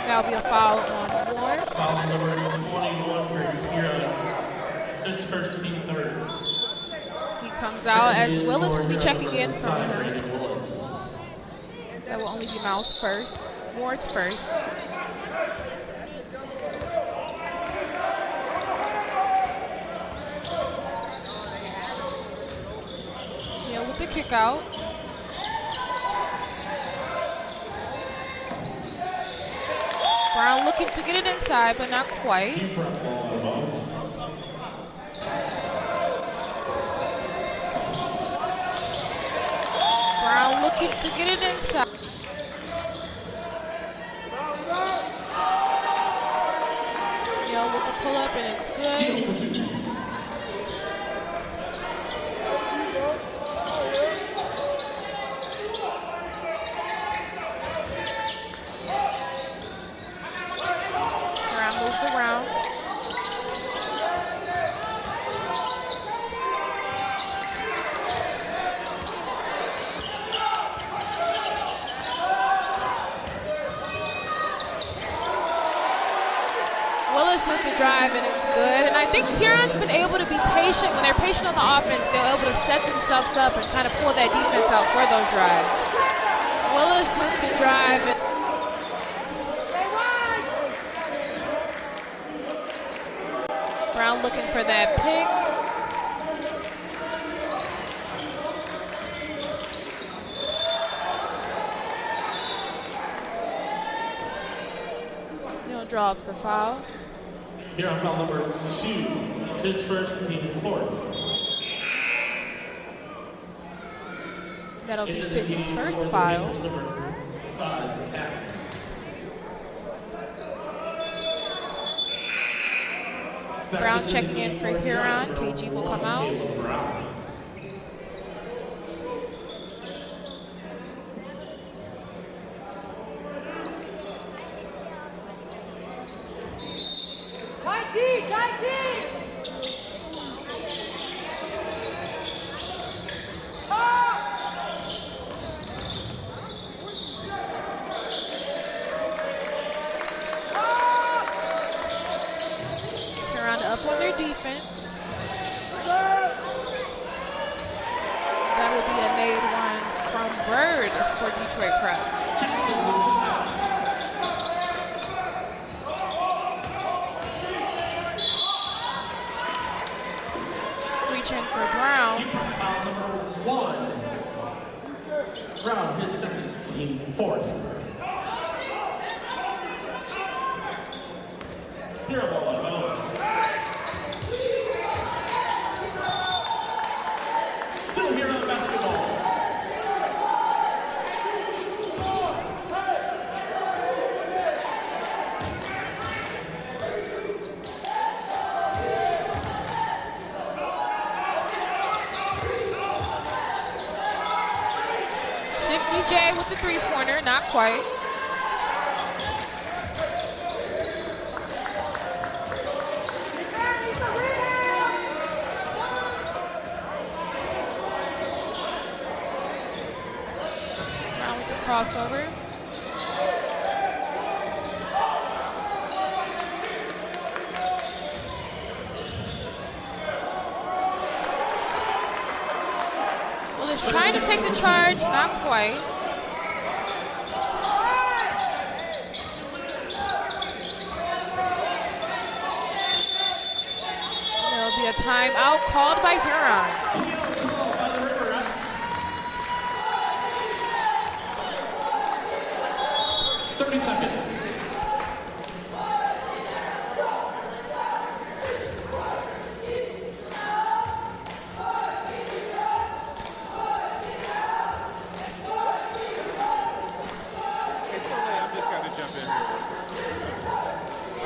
That'll be a foul on Moore. Foul number 21 for Huron. This first team third. He comes out as Willis will be checking in from him. That will only be Mouse first. Moore's first. Neal with the kick out. Brown looking to get it inside, but not quite. Brown looking to get it inside. Neal with the pull up and it's good. Brown moves around. Willis with the drive, and it's good. And I think Huron's been able to be patient. When they're patient on the offense, they're able to set themselves up and kind of pull that defense out for those drives. Willis with the drive. Brown looking for that pick. Draws the foul. Here on foul number 2, his first, team 4th. That'll be Sydney's first foul. Number 5, Hack. Brown checking in for Huron. KG will come out. Huron up on their defense. That will be a made one from Bird for Detroit Prep. Reaching for Brown. Foul number 1. Brown, his second, team 4th. Here on ball. Still here on basketball. DJ with the three-pointer, not quite. Brown with the crossover. Well, it's trying to take the charge, not quite. There'll be a timeout called by Huron. 30 seconds.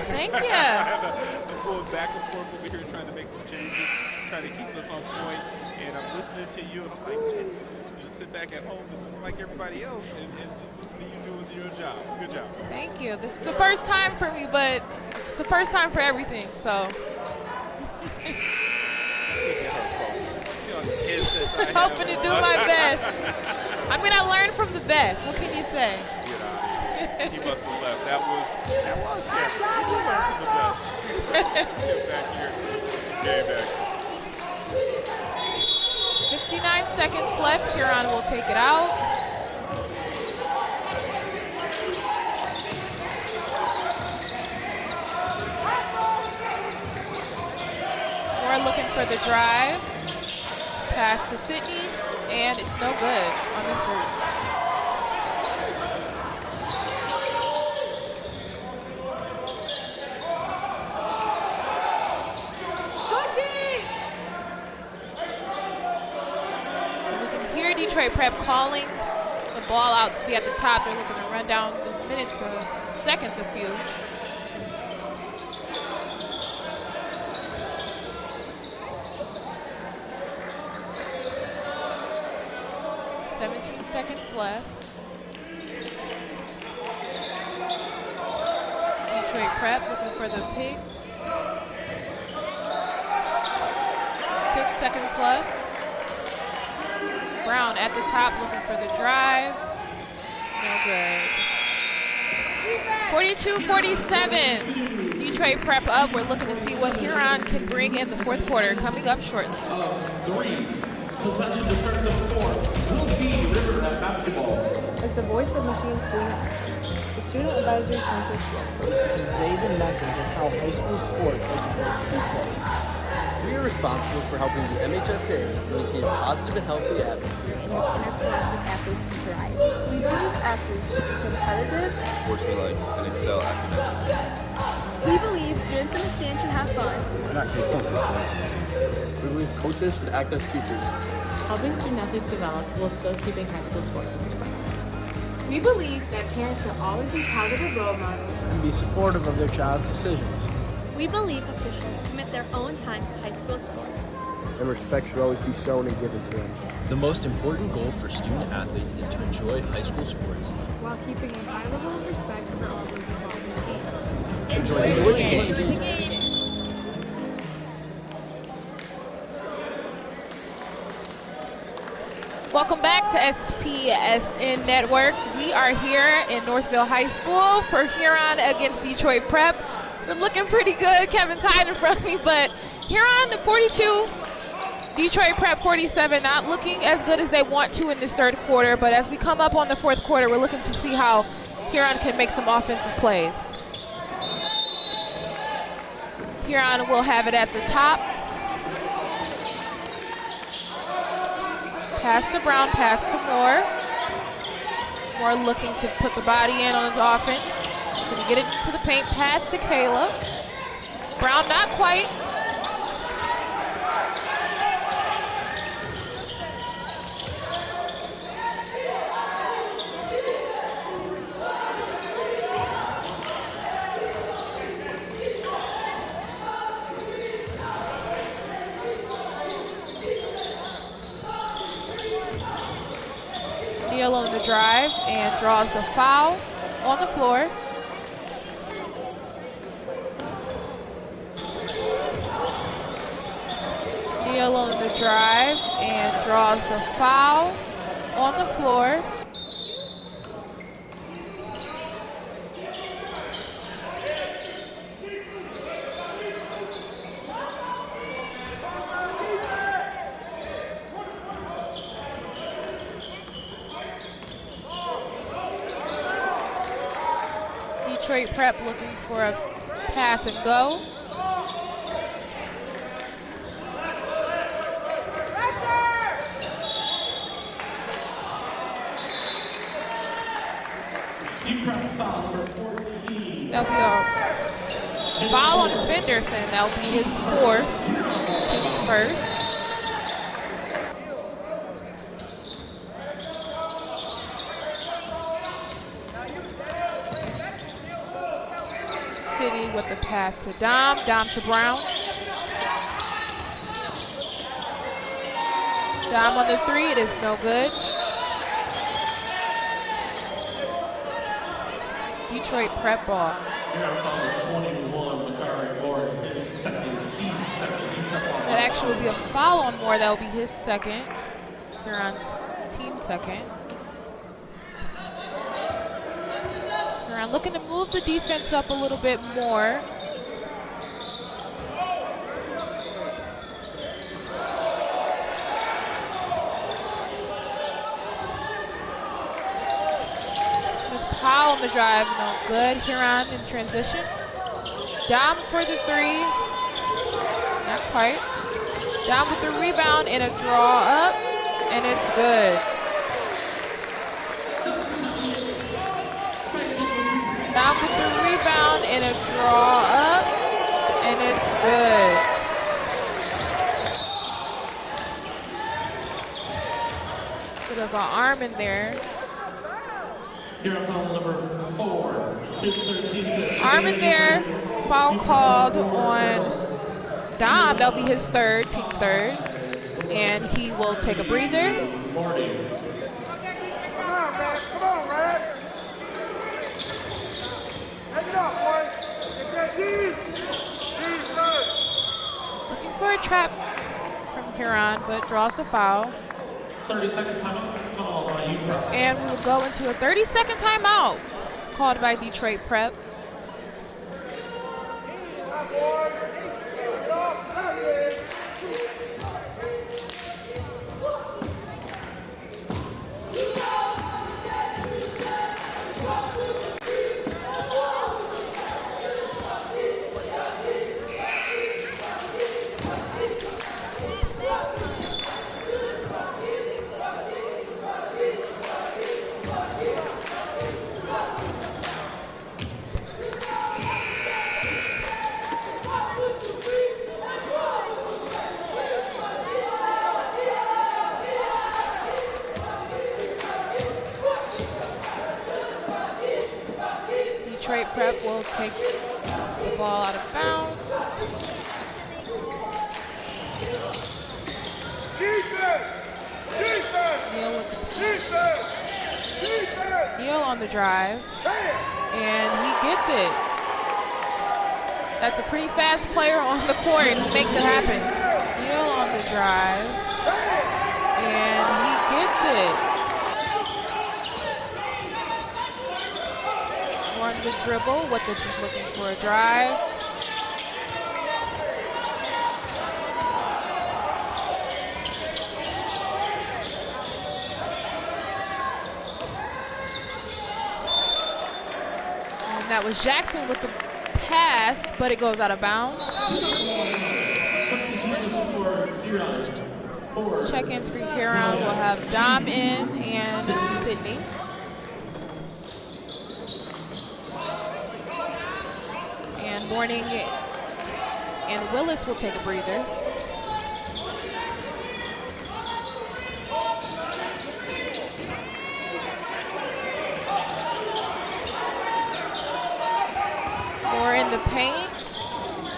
Thank you. I'm going back and forth over here trying to make some changes, trying to keep us on point, and I'm listening to you, and I'm like, man, you just sit back at home like everybody else and just listen to you doing your job. Good job. Thank you. This is the first time for me, but it's the first time for everything, so. I'm hoping to do my best. I mean, I learned from the best. What can you say? He must have left. That was Cameron. He learned from the best. Get back here. Some game action. 59 seconds left. Huron will take it out. We're looking for the drive. Pass to Sydney, and it's no good on the first. Detroit Prep calling the ball out to be at the top. They're looking to run down the minutes or seconds a few. Seconds left. Detroit Prep looking for the pick. 6 seconds left. Brown at the top looking for the drive. No good. 42-47. Detroit Prep up. We're looking to see what Huron can bring in the fourth quarter. Coming up shortly. 3. Possession to start the fourth will be Riverhead basketball. As the voice of Michigan student athletes, the Student Advisory Council's role is to convey the message of how high school sports are supposed to be played. We are responsible for helping the MHSA maintain a positive and healthy atmosphere in which interscholastic athletes can thrive. We believe athletes should be competitive, sportsmanlike, and excel academically. We believe students in the stand should have fun. We're not going to focus on We believe coaches should act as teachers. Helping student athletes develop while still keeping high school sports in perspective. We believe that parents should always be positive role models and be supportive of their child's decisions. We believe officials commit their own time to high school sports. And respect should always be shown and given to them. The most important goal for student athletes is to enjoy high school sports while keeping a high level of respect for all those involved in the game. Enjoy the game. Welcome back to SPSN Network. We are here in Northville High School for Huron against Detroit Prep. We're looking pretty good. Kevin tied in front of me, but Huron 42, Detroit Prep 47, not looking as good as they want to in this third quarter, but as we come up on the fourth quarter, we're looking to see how Huron can make some offensive plays. Huron will have it at the top. Pass to Brown, pass to Moore. Moore looking to put the body in on his offense. Gonna get it into the paint, pass to Caleb. Brown not quite. Neal on the drive and draws the foul on the floor. Neal on the drive and draws the foul on the floor. Detroit Prep looking for a pass and go. That'll be a foul on Fenderson. That'll be his fourth, team first. City with the pass to Dom. Dom to Brown. Dom on the three. It is no good. Detroit Prep ball. That actually will be a foul on Moore. That will be his second. Huron's team second. Huron looking to move the defense up a little bit more. Powell on the drive, no good. Huron in transition. Dom for the three. Not quite. Dom with the rebound and a draw up, and it's good. Dom with the rebound and a draw up, and it's good. Bit of an arm in there. Here on foul number 4, his 13th. Arm in there, foul called on Dom. That'll be his third, team third. And he will take a breather. Come on, man. Come on, man. Take it off, boy. Get that key. Looking for a trap from Huron, but draws the foul. 30-second timeout. And we will go into a 30-second timeout. called by Detroit Prep. Detroit Prep will take the ball out of bounds. Neal on the drive, and he gets it. That's a pretty fast player on the court, and he makes it happen. Neal on the drive, and he gets it. On the dribble, what they're just looking for a drive. And that was Jackson with the pass, but it goes out of bounds. Check-ins for Huron will have Dom in and Sydney. And Morning and Willis will take a breather. Moore in the paint.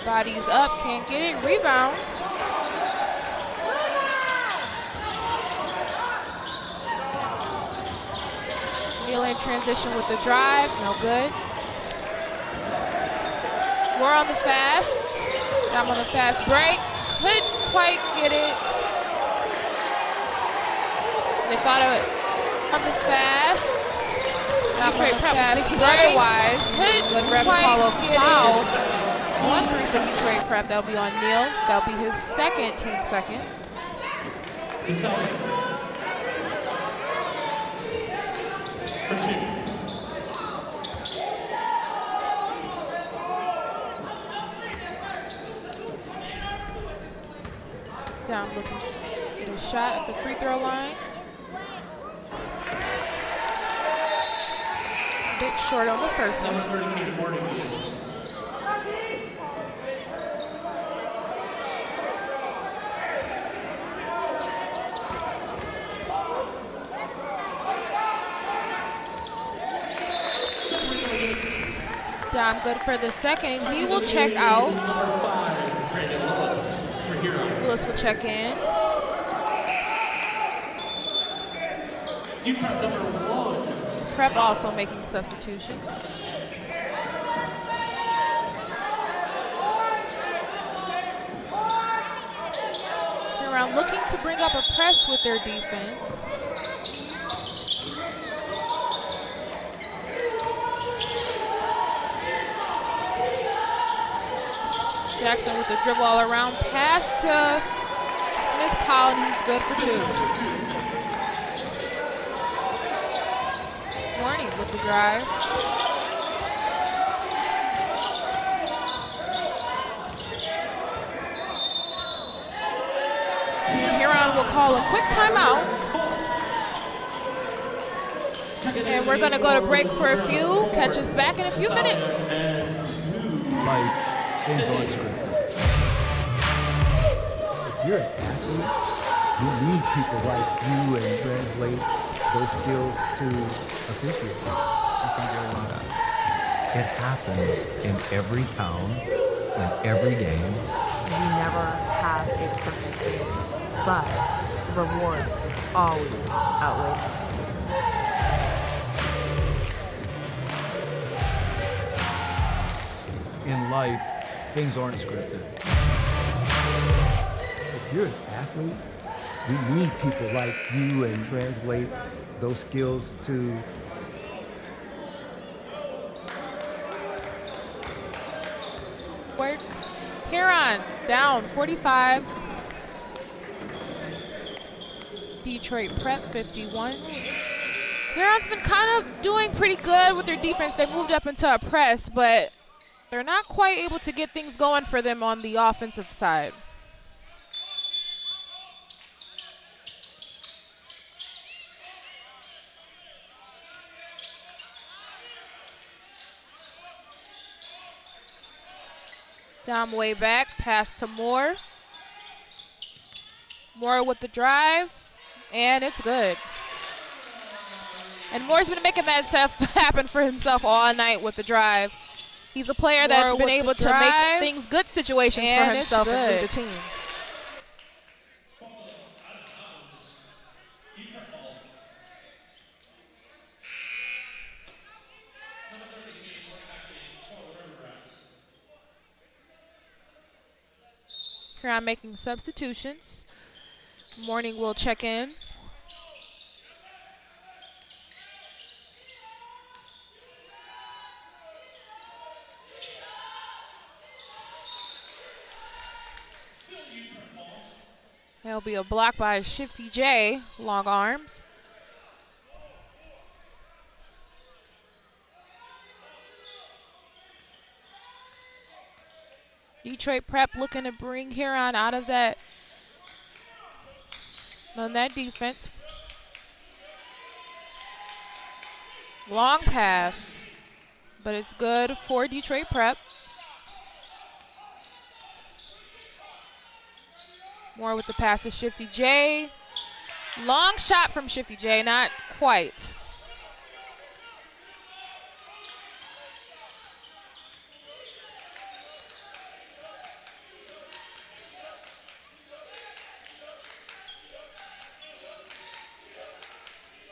Bodies up, can't get it. Rebound. Neal in transition with the drive, no good. We're on the fast. I'm on the fast break. Couldn't quite get it. They thought of it on the fast. Detroit Prep otherwise. Couldn't quite get it. One for Detroit Prep. That'll be on Neal. That'll be his second, team second. For two. Down looking to get a shot at the free throw line. A bit short on the first one. Number 38, Morning. Down good for the second. He will check out. Number 5, Brandon Willis for Huron. Willis will check in. You prep number 1. Prep also making substitutions. Huron looking to bring up a press with their defense. Jackson with the dribble all around. Pass to Smith-Powell, and he's good for two. Morning with the drive. Huron will call a quick timeout. And we're going to go to break for a few. Catch us back in a few minutes. Life. Things aren't scripted. If you're an athlete, you need people like you and translate those skills to officiate. It happens in every town, in every game. We never have a perfect game, but the rewards always outweigh the In life, things aren't scripted. If you're an athlete, we need people like you and translate those skills to Huron down 45. Detroit Prep 51. Huron's been kind of doing pretty good with their defense. They moved up into a press, but they're not quite able to get things going for them on the offensive side. Down way back, pass to Moore. Moore with the drive, and it's good. And Moore's been making that stuff happen for himself all night with the drive. He's a player that's been able to make things good situations for himself and lead the team. Huron making substitutions. Morning will check in. There'll be a block by Shifty J, long arms. Detroit Prep looking to bring Huron out of that on that defense. Long pass, but it's good for Detroit Prep. More with the pass to Shifty J. Long shot from Shifty J, not quite.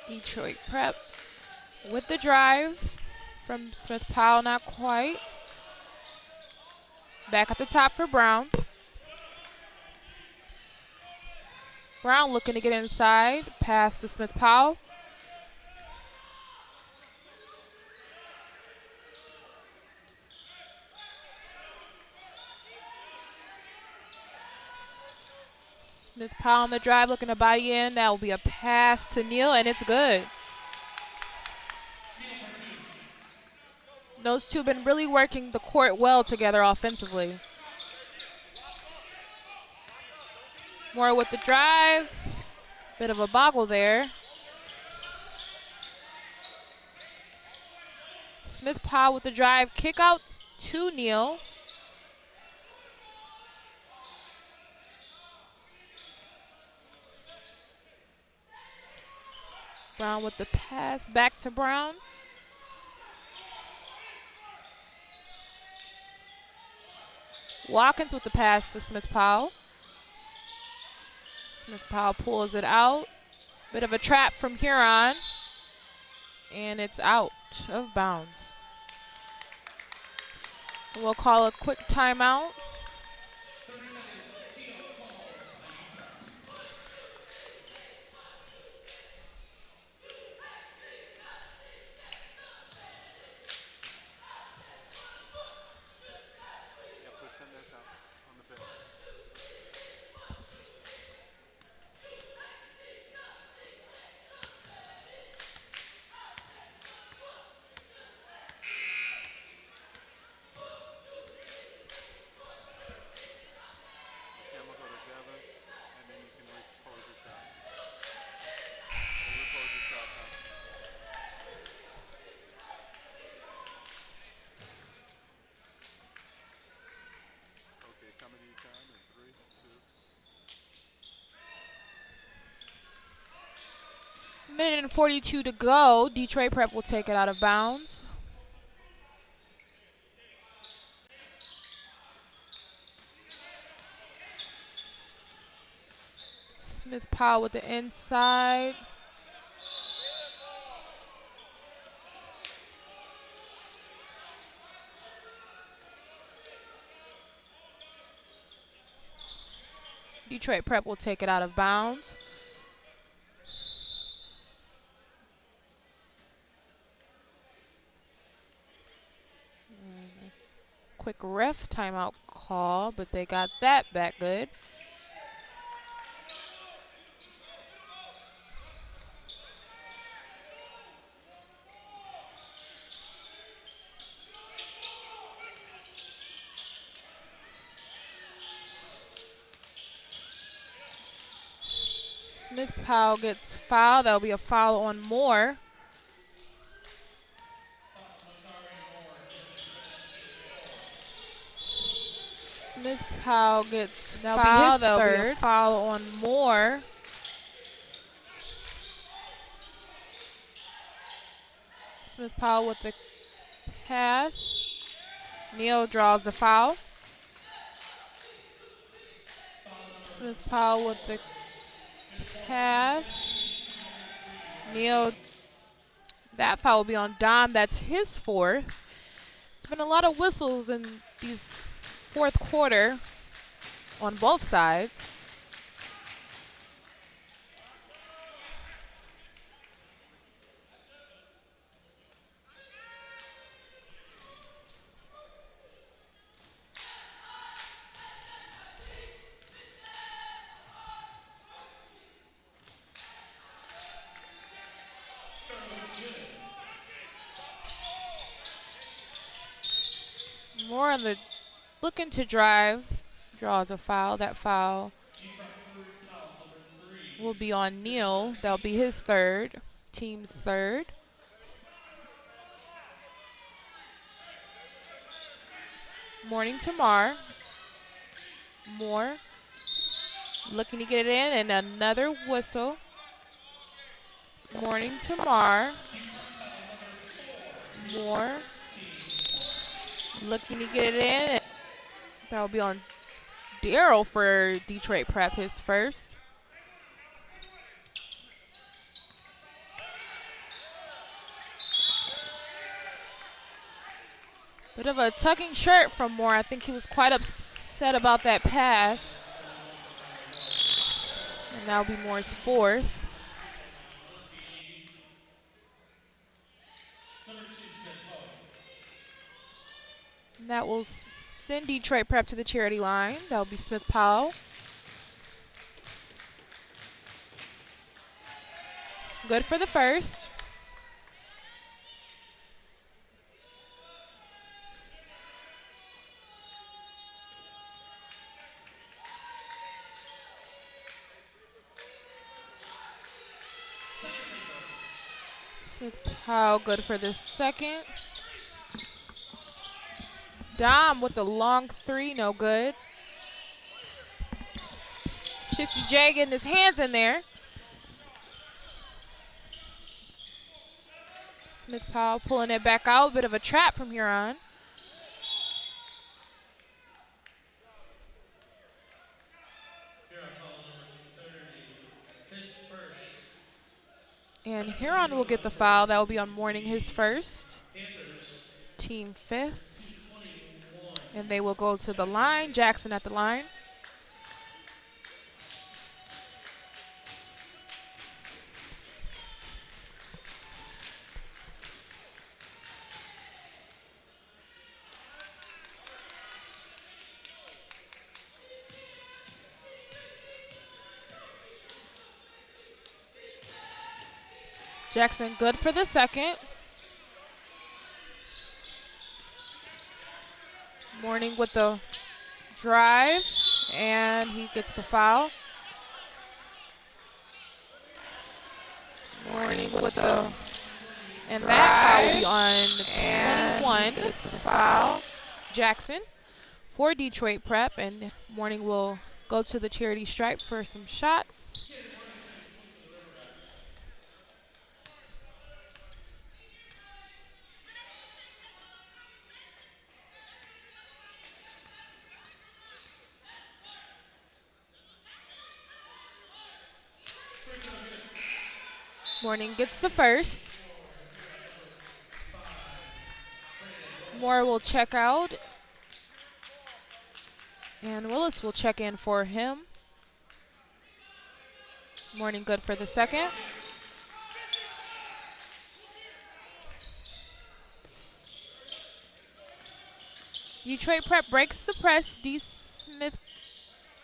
Detroit Prep with the drive from Smith Powell, not quite. Back at the top for Brown. Brown looking to get inside. Pass to Smith Powell. Smith Powell on the drive, looking to body in. That will be a pass to Neal, and it's good. Those two have been really working the court well together offensively. Moore with the drive. Bit of a boggle there. Smith Powell with the drive. Kick out to Neal. Brown with the pass back to Brown. Watkins with the pass to Smith Powell. Smith Powell pulls it out. Bit of a trap from Huron. And it's out of bounds. We'll call a quick timeout. Minute and 42 to go. Detroit Prep will take it out of bounds. Smith Powell with the inside. Detroit Prep will take it out of bounds. Quick ref timeout call. call, but they got that back good. Smith Powell gets fouled. That'll be a foul on Moore. Smith Powell gets fouled. That'll be a foul on Moore. Smith Powell with the pass. Neal draws the foul. Smith Powell with the pass. Neal. That foul will be on Dom. That's his fourth. It's been a lot of whistles in these fourth quarter on both sides. More on the looking to drive, draws a foul. That foul will be on Neal. That'll be his third, team's third. Morning to Mar. Moore looking to get it in, and another whistle. Morning to Mar. Moore looking to get it in. That'll be on Darryl for Detroit Prep, his first. Bit of a tugging shirt from Moore. I think he was quite upset about that pass. And that'll be Moore's fourth. And that will send Detroit Prep to the charity line. That'll be Smith Powell. Good for the first. Smith Powell good for the second. Dom with the long three, no good. Shifty J getting his hands in there. Smith Powell pulling it back out. Bit of a trap from Huron. And Huron will get the foul. That will be on Morning, his first. Team fifth. And they will go to the line. Jackson at the line. Jackson good for the second. Morning with the drive, and he gets the foul. Morning with the, and that foul will be on 21. Gets the foul. Jackson for Detroit Prep, and Morning will go to the charity stripe for some shots. Morning gets the first. Moore will check out. And Willis will check in for him. Morning good for the second. Detroit Prep breaks the press. D. Smith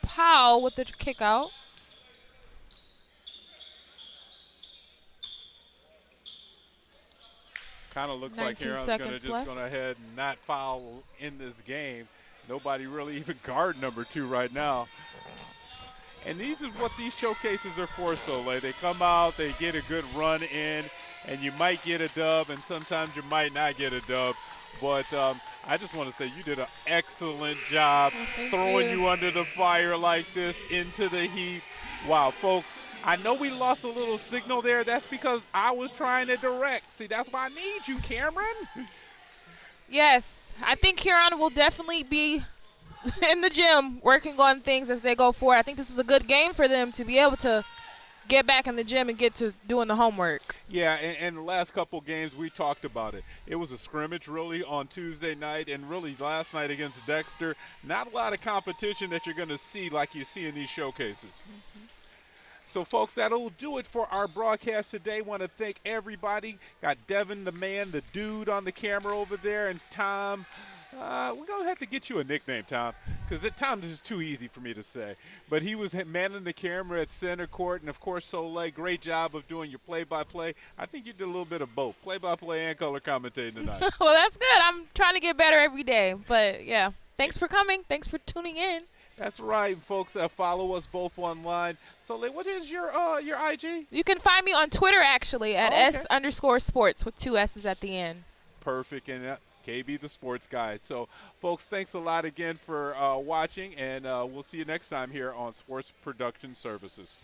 Powell with the kick out. Kind of looks like Huron's just going to head and not foul in this game. Nobody really even guard number 2 right now. And these is what these showcases are for, Soleil. They come out, they get a good run in, and you might get a dub, and sometimes you might not get a dub. But I just want to say you did an excellent job throwing you under the fire like this into the heat. Wow, folks, I know we lost a little signal there. That's because I was trying to direct. See, that's why I need you, Cameron. Yes, I think Huron will definitely be in the gym working on things as they go forward. I think this was a good game for them to be able to get back in the gym and get to doing the homework. Yeah, and the last couple games we talked about it. It was a scrimmage really on Tuesday night and really last night against Dexter. Not a lot of competition that you're going to see like you see in these showcases. So, folks, that'll do it for our broadcast today. Want to thank everybody. Got Devin, the man, the dude on the camera over there, and Tom. We're going to have to get you a nickname, Tom, because Tom is too easy for me to say. But he was manning the camera at center court, and, of course, Soleil, great job of doing your play-by-play. I think you did a little bit of both, play-by-play and color commentating tonight. Well, that's good. I'm trying to get better every day. But, yeah, thanks for coming. Thanks for tuning in. That's right, folks. Follow us both online. Soleil, what is your IG? You can find me on Twitter, actually, at S_sports with 2 S's at the end. Perfect. And KB the Sports Guy. So, folks, thanks a lot again for watching, and we'll see you next time here on Sports Production Services.